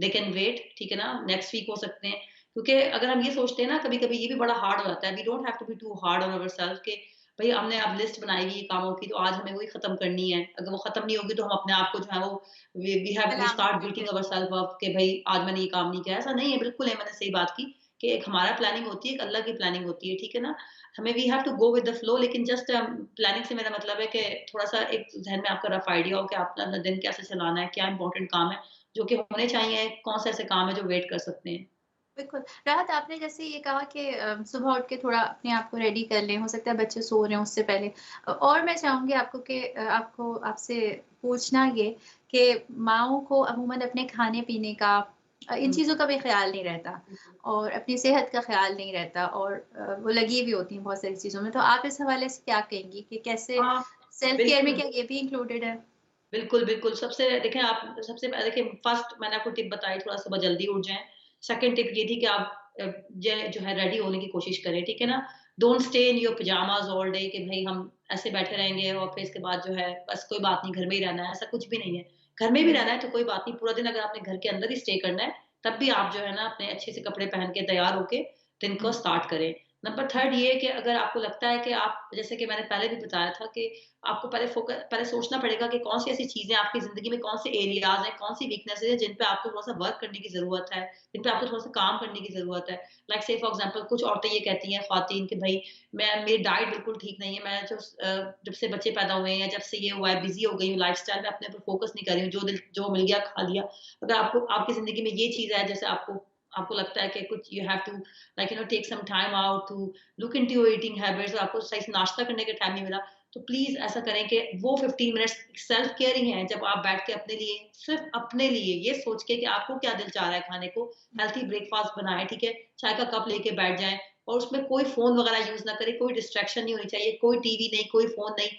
दे कैन वेट ठीक है ना, नेक्स्ट वीक हो सकते हैं। क्योंकि अगर हम ये सोचते हैं ना कभी-कभी ये भी बड़ा हार्ड हो जाता है। We don't have to be too hard on ourselves कि भई हमने अब लिस्ट बनाई हुई है कामों की तो आज हमें वही खत्म करनी है। अगर वो खत्म नहीं होगी तो हम अपने आप को जो है वो वी मलामत स्टार्ट करते बीटिंग हैं। आवरसेल्फ अप कि भई आज मैंने ये काम नहीं किया। ऐसा नहीं है, बिल्कुल है मैंने सही बात की कि एक हमारा प्लानिंग होती है, एक अल्लाह की प्लानिंग होती है, ठीक है ना? हमें we have to go with the flow लेकिन जस्ट प्लानिंग से मेरा मतलब है कि थोड़ा-सा एक ज़हन में आपका रफ आइडिया हो कि आपने अपना दिन कैसे चलाना है, क्या इम्पोर्टेंट काम है, जो कि होने चाहिए, कौन से ऐसे काम है जो वेट कर सकते हैं। बिल्कुल। राहत आपने जैसे ये कहा कि सुबह उठ के थोड़ा अपने आप को रेडी कर लें, हो सकता है बच्चे सो रहे हों उससे पहले। और मैं चाहूँगी आपको कि आपसे पूछना ये कि माँओं को अमूमन अपने खाने-पीने का इन हुँ, चीज़ों का भी ख़्याल नहीं रहता हुँ। और अपनी सेहत का ख़्याल नहीं रहता और वो लगी भी होती हैं बहुत सारी चीज़ों में। तो आप इस हवाले से क्या कहेंगी कि कैसे हाँ, सेल्फ केयर में बिल्कुल। क्या ये भी इंक्लूडेड है? बिल्कुल, बिल्कुल। सबसे पहले देखिए फर्स्ट मैंने आपको टिप बताई थोड़ा सुबह जल्दी उठ जाएँ। सेकंड टिप ये थी कि आप अ, ज जो है रेडी होने की कोशिश करें, ठीक है ना? Don't stay in your pyjamas all day कि भई हम ऐसे बैठे रहेंगे और फिर इसके बाद जो है बस कोई बात नहीं घर में ही रहना है, ऐसा कुछ भी नहीं है। घर में भी हुँ, रहना है तो कोई बात नहीं, पूरा दिन अगर आपने घर के अंदर ही स्टे करना है, तब भी आप जो है ना अपने अच्छे से कपड़े पहन के तैयार होके दिन को हुँ, स्टार्ट करें। नंबर हुँ, थर्ड ये है कि अगर आपको लगता है कि आप जैसे कि मैंने पहले भी बताया था कि आपको पहले सोचना पड़ेगा कि कौन-सी ऐसी चीज़ें आपकी ज़िंदगी में कौन से एरियाज़ हैं, कौन-सी वीकनेसेस हैं जिन पे आपको थोड़ा-सा वर्क करने की ज़रूरत है, जिन पे आपको थोड़ा-सा काम करने की ज़रूरत है। लाइक से फॉर एग्ज़ाम्पल कुछ औरतें ये कहती हैं ख़वातीन कि भई मेरी डाइट बिल्कुल ठीक नहीं है, जब से बच्चे पैदा हुए हैं या जब से ये हुआ है, बिज़ी हो गई हूँ लाइफ़स्टाइल में अपने ऊपर फ़ोकस नहीं कर रही हूँ, जो मिल गया खा लिया। अगर आपको आपकी ज़िंदगी में ये चीज़ है जैसे आपको आपको लगता है कि कुछ you have to like take some time out to look into your eating habits और आपको सही से नाश्ता करने का टाइम नहीं मिला, तो प्लीज़ ऐसा करें कि वो 15 मिनट्स सेल्फ केयर ही हैं, जब आप बैठ के अपने लिए, सिर्फ़ अपने लिए ये सोच के कि आपको क्या दिल चाह रहा है खाने को, हुँ, हेल्थी ब्रेकफ़ास्ट बनाएँ, ठीक है? चाय का कप लेके बैठ जाएँ और उसमें कोई फ़ोन वग़ैरह यूज़ ना करें, कोई डिस्ट्रैक्शन नहीं होनी चाहिए, कोई टीवी नहीं, कोई फ़ोन नहीं।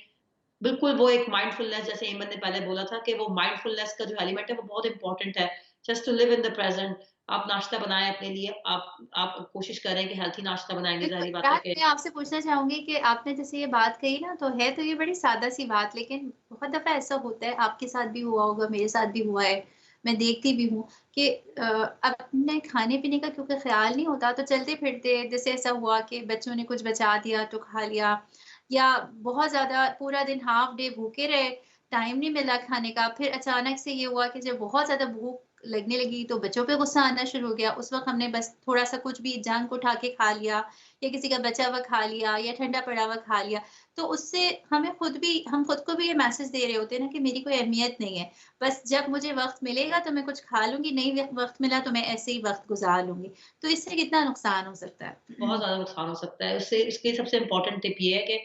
बिल्कुल वो एक माइंडफुलनेस जैसे ईमन ने पहले बोला था कि वो माइंडफुलनेस का जो एलिमेंट है वो बहुत इम्पोर्टेंट है। Just to live in the present. आप नाश्ता बनाएँ अपने लिए, आप कोशिश करें कि हेल्थी नाश्ता बनाएँगे, बिल्कुल, ज़ाहिर-सी बात है राहत कि मैं आपसे पूछना चाहूँगी कि आपने जैसे ये बात कही ना, तो है तो ये बड़ी सादा-सी बात, लेकिन बहुत दफ़ा ऐसा होता है, आपके साथ भी हुआ होगा, मेरे साथ भी हुआ है, मैं देखती भी हूँ कि अपने खाने-पीने का क्योंकि ख़्याल नहीं होता, तो चलते-फिरते जैसे ऐसा हुआ कि बच्चों ने कुछ बचा दिया तो खा लिया, या बहुत ज़्यादा पूरा दिन हाफ़ डे भूखे रहे, टाइम नहीं मिला खाने का, फिर अचानक से ये हुआ कि जब बहुत ज़्यादा भूख लगने लगी, तो बच्चों पे गुस्सा आना शुरू हो गया। उस वक़्त हमने बस थोड़ा-सा कुछ भी जंक उठा के खा लिया, या किसी का बचा हुआ खा लिया, या ठंडा पड़ा हुआ खा लिया। तो उससे हम खुद को भी ये मैसेज दे रहे होते हैं ना कि मेरी कोई अहमियत नहीं है। बस जब मुझे वक़्त मिलेगा तो मैं कुछ खा लूँगी, नहीं वक़्त मिला तो मैं ऐसे ही वक़्त गुज़ार लूँगी। तो इससे कितना नुकसान हो सकता है? बहुत ज़्यादा नुकसान हो सकता है। उससे इसकी सबसे इम्पोर्टेंट टिप ये है कि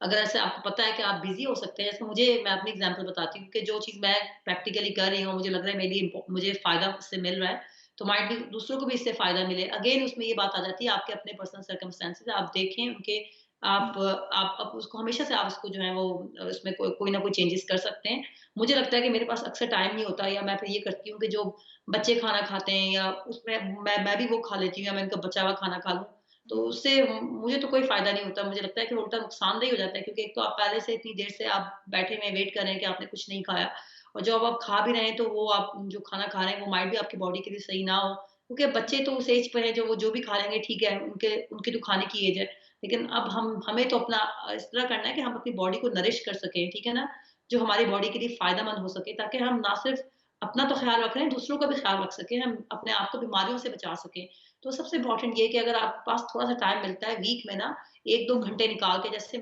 अगर ऐसे आपको पता है कि आप बिज़ी हो सकते हैं, जैसे मैं अपनी एग्ज़ाम्पल बताती हूँ कि जो चीज़ मैं प्रैक्टिकली कर रही हूँ, मुझे लग रहा है मुझे फ़ायदा उससे मिल रहा है, तो माइट बी दूसरों को भी इससे फ़ायदा मिले। अगेन उसमें ये बात आ जाती है आपके अपने पर्सनल सर्कमस्टेंसेस आप देखें उनके आप उसको हमेशा से आप उसको जो है वो उसमें कोई ना कोई चेंजेस कर सकते हैं। मुझे लगता है कि मेरे पास अक्सर टाइम नहीं होता या मैं फिर ये करती हूँ कि जो बच्चे खाना खाते हैं या उसमें मैं भी वो खा लेती हूँ या मैं उनका बचा हुआ खाना खा लूँ। तो उससे मुझे तो कोई फ़ायदा नहीं होता। मुझे लगता है कि उल्टा नुकसानदेह हो जाता है क्योंकि एक तो आप पहले से इतनी देर से आप बैठे हुए हैं, वेट कर रहे हैं कि आपने कुछ नहीं खाया और जब आप खा भी रहे हैं तो वो आप जो खाना खा रहे हैं वो माइट भी आपकी बॉडी के लिए सही ना हो। क्योंकि बच्चे तो उस एज पर हैं जो वो जो भी खा लेंगे ठीक है, उनकी तो खाने की एज है। लेकिन अब हमें तो अपना इस तरह करना है कि हम अपनी बॉडी को नरिश कर सकें, ठीक है ना? जो हमारी बॉडी के लिए फ़ायदेमंद हो सके ताकि हम ना सिर्फ़ अपना तो ख़्याल रख रहे हैं, दूसरों का भी ख़्याल रख सकें, हम अपने आप को बीमारियों से बचा सकें। तो सबसे इम्पोर्टेंट ये है कि अगर आपके पास थोड़ा-सा टाइम मिलता है वीक में ना 1-2 घंटे निकाल के जैसे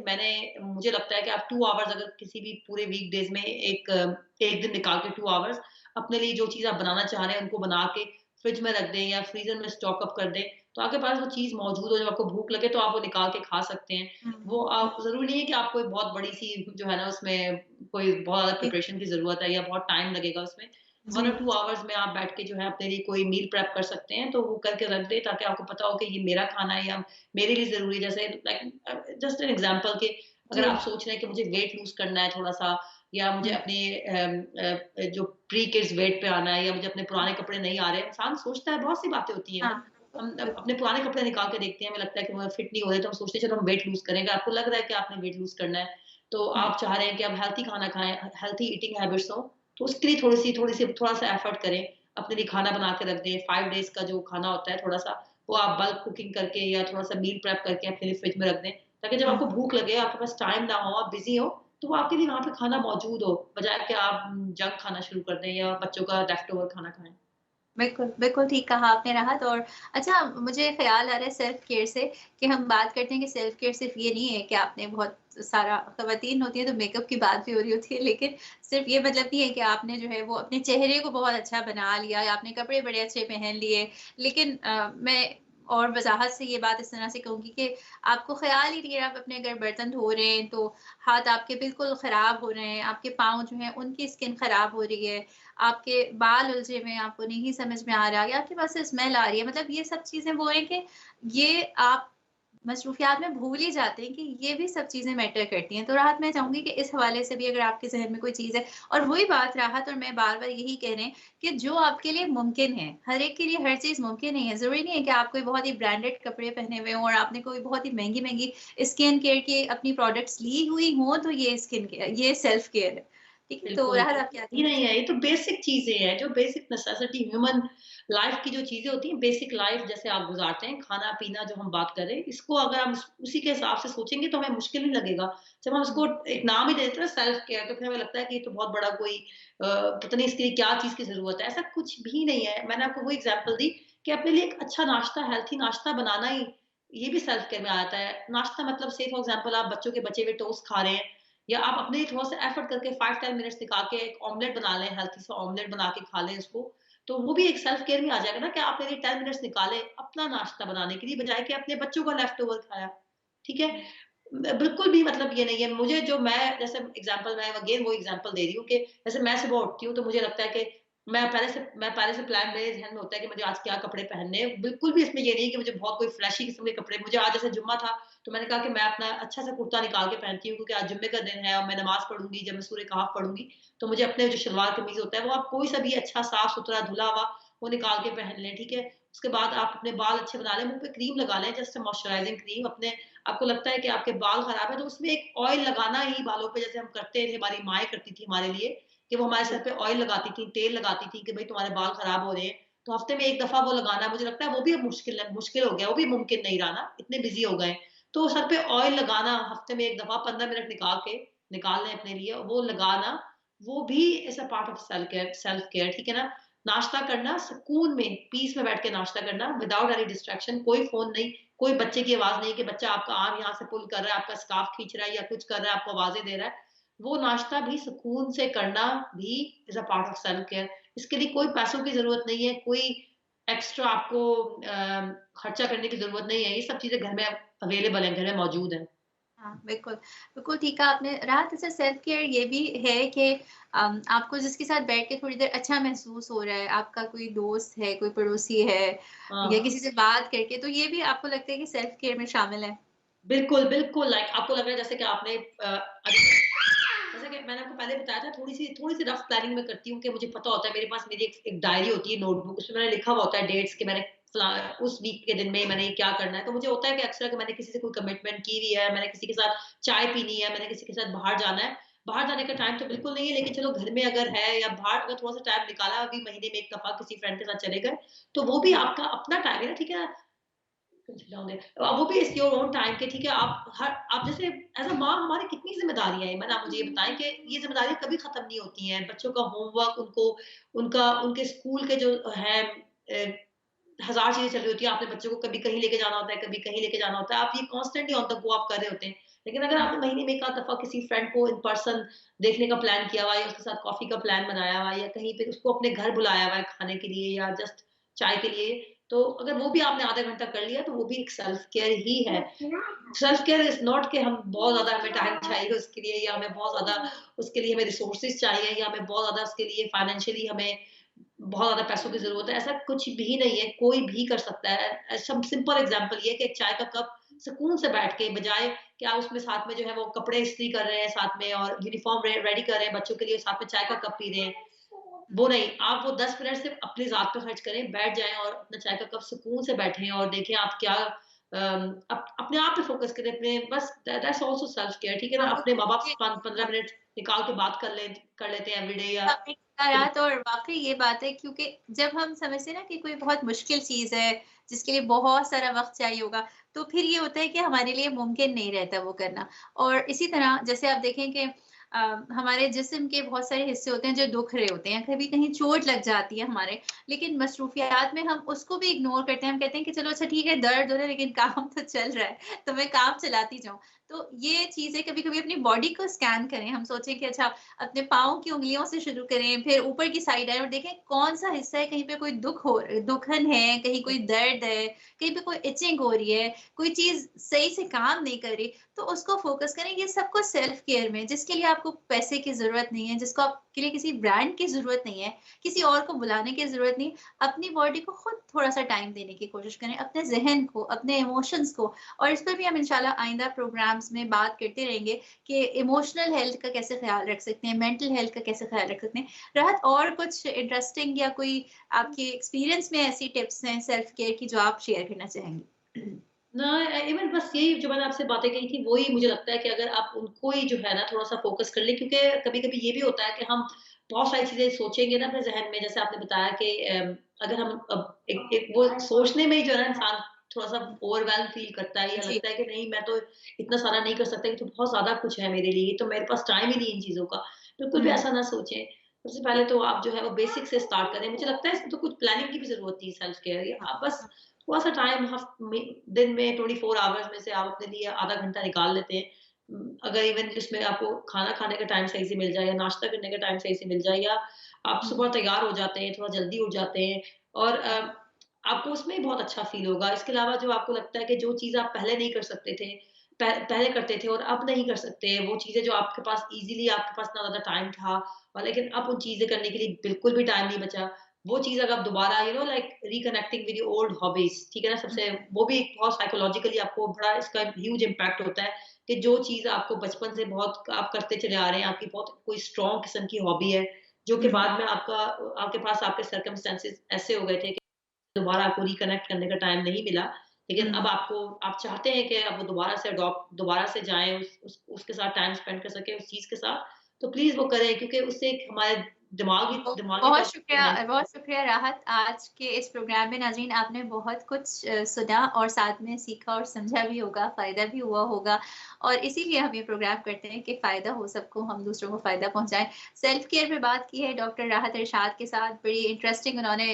मुझे लगता है कि आप 2 आवर्स अगर किसी भी पूरे वीकडेज़ में एक दिन निकाल के 2 आवर्स अपने लिए जो चीज़ आप बनाना चाह रहे हैं उनको बना के फ्रिज में रख दें या फ्रीज़र में स्टॉक अप कर दें, तो आपके पास वो चीज़ मौजूद हो, जब आपको भूख लगे तो आप वो निकाल के खा सकते हैं। हुँ, वो हुँ, आप ज़रूरी नहीं है कि आपको एक बहुत बड़ी-सी जो है ना उसमें कोई बहुत ज़्यादा जी, प्रिपरेशन की ज़रूरत है या बहुत टाइम लगेगा उसमें। 1 जी, और 2 आवर्स में आप बैठ के जो है अपने लिए कोई मील प्रेप कर सकते हैं, तो वो करके रख दें ताकि आपको पता हो कि ये मेरा खाना है या मेरे लिए ज़रूरी है। जैसे जस्ट एन एग्ज़ाम्पल कि अगर आप जी, सोच रहे हैं कि मुझे वेट लूज़ करना है थोड़ा-सा या मुझे हुँ, अपने जो प्री किड्स वेट पे आना है या मुझे अपने पुराने कपड़े नहीं आ रहे हैं, इंसान सोचता है बहुत सी बातें होती हैं। हाँ, हम बिल्कुल, अपने पुराने कपड़े निकाल के देखते हैं, हमें लगता है कि वो फिट नहीं हो रहे, तो हम सोचते हैं चलो हम वेट लूज़ करेंगे। आपको लग रहा है कि आपने वेट लूज़ करना है, तो हुँ, आप चाह रहे हैं कि आप हेल्थी खाना खाएँ, हेल्थी ईटिंग हैबिट्स हो, तो उसके लिए थोड़ा-सा एफर्ट करें। अपने लिए खाना बना के रख दें, 5 डेज़ का जो खाना होता है थोड़ा-सा, वो आप बल्क कुकिंग करके या थोड़ा-सा मील प्रेप करके अपने लिए फ्रिज में रख दें, ताकि जब हुँ, आपको भूख लगे, आपके पास टाइम ना हो, आप बिज़ी हो, तो वो आपके लिए वहाँ पे खाना मौजूद हो, बजाए कि आप जंक खाना शुरू कर दें या बच्चों का लेफ्ट ओवर खाना खाएँ। बिल्कुल, बिल्कुल ठीक कहा आपने राहत। और अच्छा, मुझे ख़्याल आ रहा है सेल्फ केयर से कि हम बात करते हैं कि सेल्फ केयर सिर्फ़ ये नहीं है कि आपने बहुत सारा, ख़वातीन होती हैं तो मेकअप की बात भी हो रही होती है, लेकिन सिर्फ़ ये मतलब नहीं है कि आपने जो है वो अपने चेहरे को बहुत अच्छा बना लिया या आपने कपड़े बड़े अच्छे पहन लिए। लेकिन मैं और वज़ाहत से ये बात इस तरह से कहूँगी कि आपको ख़्याल ही नहीं है, आप अपने अगर बर्तन धो रहे हैं तो हाथ आपके बिल्कुल ख़राब हो रहे हैं, आपके पाँव जो हैं उनकी स्किन ख़राब हो रही है, आपके बाल उलझे हुए हैं, आपको नहीं समझ में आ रहा, या आपके पास से स्मेल आ रही है। मतलब ये सब चीज़ें वो हैं कि ये आप मसरूफ़ियात में भूल ही जाते हैं कि ये भी सब चीज़ें मैटर करती हैं। तो राहत, मैं चाहूँगी कि इस हवाले से भी अगर आपके ज़हन में कोई चीज़ है, और वही बात राहत और मैं बार-बार यही कह रहे हैं कि जो आपके लिए मुमकिन है, हर एक के लिए हर चीज़ मुमकिन नहीं है। ज़रूरी नहीं है कि आप कोई बहुत ही ब्रांडेड कपड़े पहने हुए हों और आपने कोई बहुत ही महँगी-महँगी स्किन केयर की अपनी प्रोडक्ट्स ली हुई हों, तो ये स्किन केयर, ये सेल्फ केयर है। ठीक है? तो बिल्कुल, राहत, आप क्या ये कहना नहीं है, चाहेंगी? ये तो बेसिक चीज़ें हैं, जो बेसिक नेसेसिटी ह्यूमन लाइफ़ की जो चीज़ें होती हैं, बेसिक लाइफ़ जैसे आप गुज़ारते हैं, खाना-पीना जो हम बात कर रहे हैं, इसको अगर हम उसी के हिसाब से सोचेंगे तो हमें मुश्किल नहीं लगेगा। जब हम हुँ, इसको एक नाम ही दे देते हैं ना सेल्फ केयर तो फिर हमें लगता है कि ये तो बहुत बड़ा कोई पता नहीं इसके लिए क्या चीज़ की ज़रूरत है, ऐसा कुछ भी नहीं है। मैंने आपको वो एग्ज़ाम्पल दी कि अपने लिए एक अच्छा नाश्ता, हेल्थी नाश्ता बनाना ही, ये भी सेल्फ केयर में आता है। नाश्ता मतलब से फॉर एग्ज़ाम्पल आप बच्चों के बचे हुए टोस्ट खा रहे हैं, या आप अपने लिए थोड़ा-सा एफर्ट करके 5-10 मिनट्स निकाल के एक ऑमलेट बना लें, हेल्थी सा ऑमलेट बना के खा लें उसको, तो वो भी एक सेल्फ केयर में आ जाएगा ना कि आप अपने लिए 10 मिनट्स निकालें अपना नाश्ता बनाने के लिए, बजाए कि अपने बच्चों का लेफ्ट ओवर खाया, ठीक है? हुँ, बिल्कुल भी मतलब ये नहीं है, मुझे जो मैं जैसे एग्ज़ाम्पल मैं अगेन वो एग्ज़ाम्पल दे रही हूँ कि जैसे मैं सुबह उठती हूँ, तो मुझे लगता है कि मैं पहले से प्लान मेरे ज़हन में होता है कि मुझे आज क्या कपड़े पहनने हैं। बिल्कुल भी इसमें ये नहीं कि मुझे बहुत कोई फ्लैशी किस्म के कपड़े, मुझे आज जैसे जुम्मा था, तो मैंने कहा कि मैं अपना अच्छा सा कुर्ता निकाल के पहनती हूँ क्योंकि आज जुम्मे का दिन है और मैं नमाज़ पढ़ूँगी, जब मैं सूरह कहफ पढ़ूँगी, तो मुझे अपने जो शलवार कमीज़ होता है, वो आप कोई सा भी अच्छा साफ-सुथरा धुला हुआ वो निकाल के पहन लें, ठीक है? उसके बाद आप अपने बाल अच्छे बना लें, मुँह पे क्रीम लगा लें, जस्ट मॉइस्चराइजिंग क्रीम अपने आपको लगता है कि आपके बाल खराब है तो उसमें एक ऑयल लगाना ही बालों पे जैसे हम करते थे, हमारी माएँ करती थी हमारे लिए, कि वो हमारे सर पे ऑयल लगाती थी, तेल लगाती थी कि भई तुम्हारे बाल खराब हो रहे हैं, तो हफ्ते में 1 दफ़ा वो लगाना मुझे लगता है वो भी अब मुश्किल हो गया, वो भी मुमकिन नहीं रहा ना, इतने बिज़ी हो गए। तो सर पे ऑयल लगाना हफ्ते में 1 दफ़ा 15 मिनट निकाल लें अपने लिए, वो लगाना, वो भी is a part of self care, ठीक है ना? नाश्ता करना सुकून में, पीस में बैठ के नाश्ता करना विदाउट एनी डिस्ट्रैक्शन, कोई फ़ोन नहीं, कोई बच्चे की आवाज़ नहीं कि बच्चा आपका आर्म यहाँ से पुल कर रहा है, आपका स्कार्फ खींच रहा है या कुछ कर रहा है, आपको आवाज़ें दे रहा है। वो नाश्ता भी सुकून से करना भी is a part of self care. इसके लिए कोई पैसों की ज़रूरत नहीं है, कोई एक्स्ट्रा आपको खर्चा करने की ज़रूरत नहीं है, ये सब चीज़ें घर में अवेलेबल हैं, घर में मौजूद हैं। हाँ, बिल्कुल। बिल्कुल ठीक कहा आपने। राहत अच्छा सेल्फ केयर ये भी है कि आपको जिसके साथ बैठ के थोड़ी देर अच्छा महसूस हो रहा है, आपका कोई दोस्त है, कोई पड़ोसी है या हाँ। किसी से बात करके, तो ये भी आपको लगता है कि सेल्फ केयर में शामिल है? बिल्कुल, बिल्कुल लाइक आपको लग रहा है जैसे कि आपने जैसे कि मैंने आपको पहले बताया था थोड़ी-सी रफ प्लानिंग मैं करती हूँ कि मुझे पता होता है मेरे पास मेरी एक डायरी होती है, नोटबुक उसमें मैंने लिखा हुआ होता है डेट्स कि मैंने फला उस वीक के दिन में मैंने ये क्या करना है। तो मुझे होता है कि अक्सर कि मैंने किसी से कोई कमिटमेंट की हुई है, मैंने किसी के साथ चाय पीनी है, मैंने किसी के साथ बाहर जाना है। बाहर जाने का टाइम तो बिल्कुल नहीं है, लेकिन चलो घर में अगर है या बाहर अगर थोड़ा-सा टाइम निकाला अभी महीने में 1 दफ़ा किसी फ्रेंड के साथ चले गए, तो वो भी हुँ, आपका अपना टाइम है ना, ठीक है? वो भी इट्स योर ओन टाइम के ठीक है आप जैसे एज़ अ माँ हमारी कितनी ज़िम्मेदारियाँ हैं, मैंने आप मुझे ये बताएँ कि ये ज़िम्मेदारियाँ कभी ख़त्म नहीं होती हैं। बच्चों का होमवर्क उनके स्कूल के जो हैं हज़ार चीज़ें चल रही होती हैं। आपने बच्चों को कभी कहीं लेके जाना होता है, कभी कहीं लेके जाना होता है। आप ये कॉन्स्टेंटली ऑन द गो आप कर रहे होते हैं। लेकिन अगर हुँ, आपने महीने में 1 आध दफ़ा किसी फ्रेंड को इन पर्सन देखने का प्लान किया हुआ है या उसके साथ कॉफ़ी का प्लान बनाया हुआ है या कहीं पे उसको अपने घर बुलाया हुआ है खाने के लिए या जस्ट चाय के लिए, तो अगर वो भी आपने आधा घंटा कर लिया तो वो भी एक सेल्फ केयर ही है। सेल्फ केयर इज़ नॉट कि हम बहुत ज़्यादा हमें टाइम चाहिए उसके लिए या हमें बहुत ज़्यादा उसके लिए हमें रिसोर्सेज़ चाहिए या हमें बहुत ज़्यादा उसके लिए फाइनेंशियली हमें बहुत ज़्यादा पैसों की ज़रूरत है, ऐसा कुछ भी नहीं है, कोई भी कर सकता है। सब सिंपल एग्ज़ाम्पल ये है कि एक चाय का कप सुकून से बैठ के बजाए कि आप उसमें साथ में जो है वो कपड़े इस्त्री कर रहे हैं साथ में और यूनिफ़ॉर्म रेडी कर रहे हैं बच्चों के लिए, साथ में चाय का कप पी रहे हैं। हुँ। वो नहीं, आप वो 10 मिनट सिर्फ़ अपनी ज़ात पे खर्च करें, बैठ जाएँ और अपना चाय का कप सुकून से बैठें और देखें आप क्या अपने आप पे फ़ोकस करें, अपने बस दैट्स आल्सो सेल्फ केयर ठीक है ना? हाँ, अपने बिल्कुल माँ-बाप से देखिए 15 मिनट निकाल के बात कर लेते हैं एवरीडे या आपने कभी करात और वाक़ई ये बात है क्योंकि जब हम समझते हैं ना कि कोई बहुत मुश्किल चीज़ है, जिसके लिए बहुत सारा वक़्त चाहिए होगा, तो फिर ये होता है कि हमारे लिए मुमकिन नहीं रहता वो करना। और इसी तरह जैसे आप देखें कि अ, हमारे जिस्म के बहुत सारे हिस्से होते हैं जो दुख रहे होते हैं, कभी कहीं चोट लग जाती है हमारे, लेकिन मसरूफियात में हम उसको भी इग्नोर करते हैं। हम कहते हैं कि चलो अच्छा ठीक है, दर्द हो रहा है लेकिन काम तो चल रहा है, तो मैं काम चलाती जाऊँ। तो ये चीज़ें कभी-कभी अपनी बॉडी को स्कैन करें, हम सोचें कि अच्छा अपने पाँव की उँगलियों से शुरू करें, फिर ऊपर की साइड आएँ और देखें कौन-सा हिस्सा है, कहीं पे कोई दुखन है, कहीं कोई दर्द है, कहीं पे कोई इचिंग हो रही है, कोई चीज़ सही से काम नहीं कर रही, तो उसको फ़ोकस करें। ये सब कुछ सेल्फ केयर में, जिसके लिए आपको पैसे की ज़रूरत नहीं है, जिसको आपके लिए किसी ब्रांड की ज़रूरत नहीं है, किसी और को बुलाने की ज़रूरत नहीं, अपनी बॉडी को खुद थोड़ा-सा टाइम देने की कोशिश करें, अपने ज़हन को, अपने इमोशंस को। और इस पर भी हम इंशाल्लाह आइंदा प्रोग्राम्स में बात करते रहेंगे कि इमोशनल हेल्थ का कैसे ख़्याल रख सकते हैं, मेंटल हेल्थ का कैसे ख़्याल रख सकते हैं। राहत और कुछ इंटरेस्टिंग या कोई आपके एक्सपीरियंस में ऐसी टिप्स हैं सेल्फ केयर की जो आप शेयर करना चाहेंगी? ना इवन बस यही जो मैंने आपसे बातें कही थी, वही मुझे लगता है कि अगर आप उनको ही जो है ना थोड़ा-सा फ़ोकस कर लें क्योंकि कभी-कभी ये भी होता है कि हम बहुत सारी चीज़ें सोचेंगे ना अपने ज़हन में, जैसे आपने बताया कि अगर हम अब एक एक वो सोचने में ही जो है ना इंसान थोड़ा-सा ओवरवेल्म फ़ील करता है या जी। लगता है कि नहीं मैं तो इतना सारा नहीं कर सकता, ये तो बहुत ज़्यादा कुछ है मेरे लिए, तो मेरे पास टाइम ही नहीं है इन चीज़ों का। बिल्कुल भी हुँ, ऐसा ना सोचें। सबसे पहले तो आप जो है वो बेसिक से स्टार्ट करें। मुझे लगता है इसमें तो कुछ प्लानिंग की भी ज़रूरत नहीं है सेल्फ केयर हाँ, आप बस हाँ। थोड़ा-सा टाइम दिन में 24 आवर्स में से आप अपने लिए आधा घंटा निकाल लेते हैं। अगर इवन जिसमें आपको खाना खाने का टाइम सही से मिल जाए या नाश्ता करने का टाइम सही से मिल जाए या आप हुँ, सुबह तैयार हो जाते हैं, थोड़ा जल्दी उठ जाते हैं और आपको उसमें ही बहुत अच्छा फ़ील होगा। इसके अलावा जो आपको लगता है कि जो चीज़ आप पहले नहीं कर सकते थे, पहले करते थे और अब नहीं कर सकते, वो चीज़ें जो आपके पास ईज़िली आपके पास इतना ज़्यादा टाइम था और लेकिन अब उन चीज़ें करने के लिए बिल्कुल भी टाइम नहीं बचा। वो चीज़ अगर आप दोबारा like reconnecting with your old hobbies ठीक है ना? हुँ, सबसे वो भी एक बहुत साइकोलॉजिकली आपको बड़ा इसका ह्यूज इम्पैक्ट होता है कि जो चीज़ आपको बचपन से बहुत आप करते चले आ रहे हैं, आपकी बहुत कोई स्ट्रॉन्ग किस्म की हॉबी है, जो कि हुँ। बाद में आपके पास आपके सर्कमस्टेंसेस ऐसे हो गए थे कि दोबारा आपको रिकनेक्ट करने का टाइम नहीं मिला। लेकिन अब हुँ। आप चाहते हैं कि अब वो दोबारा से जाएँ उसके साथ टाइम स्पेंड कर सकें उस चीज़ के साथ, तो प्लीज़ वो करें क्योंकि उससे एक हमारे दिमागी तौर पे बहुत शुक्रिया राहत। आज के इस प्रोग्राम में नाज़रीन आपने बहुत कुछ सुना और साथ में सीखा और समझा भी होगा, फ़ायदा भी हुआ होगा और इसीलिए हम ये प्रोग्राम करते हैं कि फ़ायदा हो सबको, हम दूसरों को फ़ायदा पहुँचाएँ। सेल्फ केयर पे बात की है डॉक्टर राहत इरशाद के साथ, बड़ी इंटरेस्टिंग उन्होंने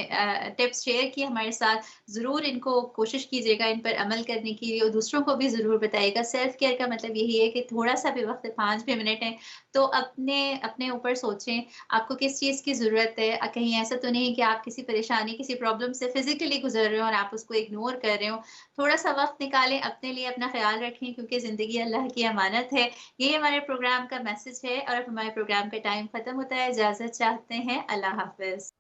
टिप्स शेयर किए हमारे साथ। ज़रूर इनको कोशिश कीजिएगा इन पर अमल करने की और दूसरों को भी ज़रूर बताइएगा। सेल्फ केयर का मतलब यही है कि थोड़ा-सा भी वक़्त 5 भी मिनट है, तो अपने अपने ऊपर सोचें आपको किस चीज़ की ज़रूरत है? कहीं ऐसा तो नहीं है कि आप किसी परेशानी, किसी प्रॉब्लम से फ़िज़िकली गुज़र रहे हो और आप उसको इग्नोर कर रहे हो। थोड़ा-सा वक़्त निकालें, अपने लिए अपना ख़्याल रखें क्योंकि ज़िंदगी अल्लाह की अमानत है। ये हमारे प्रोग्राम का मैसेज है और अब हमारे प्रोग्राम का टाइम ख़त्म होता है। इजाज़त चाहते हैं। अल्लाह हाफ़िज़।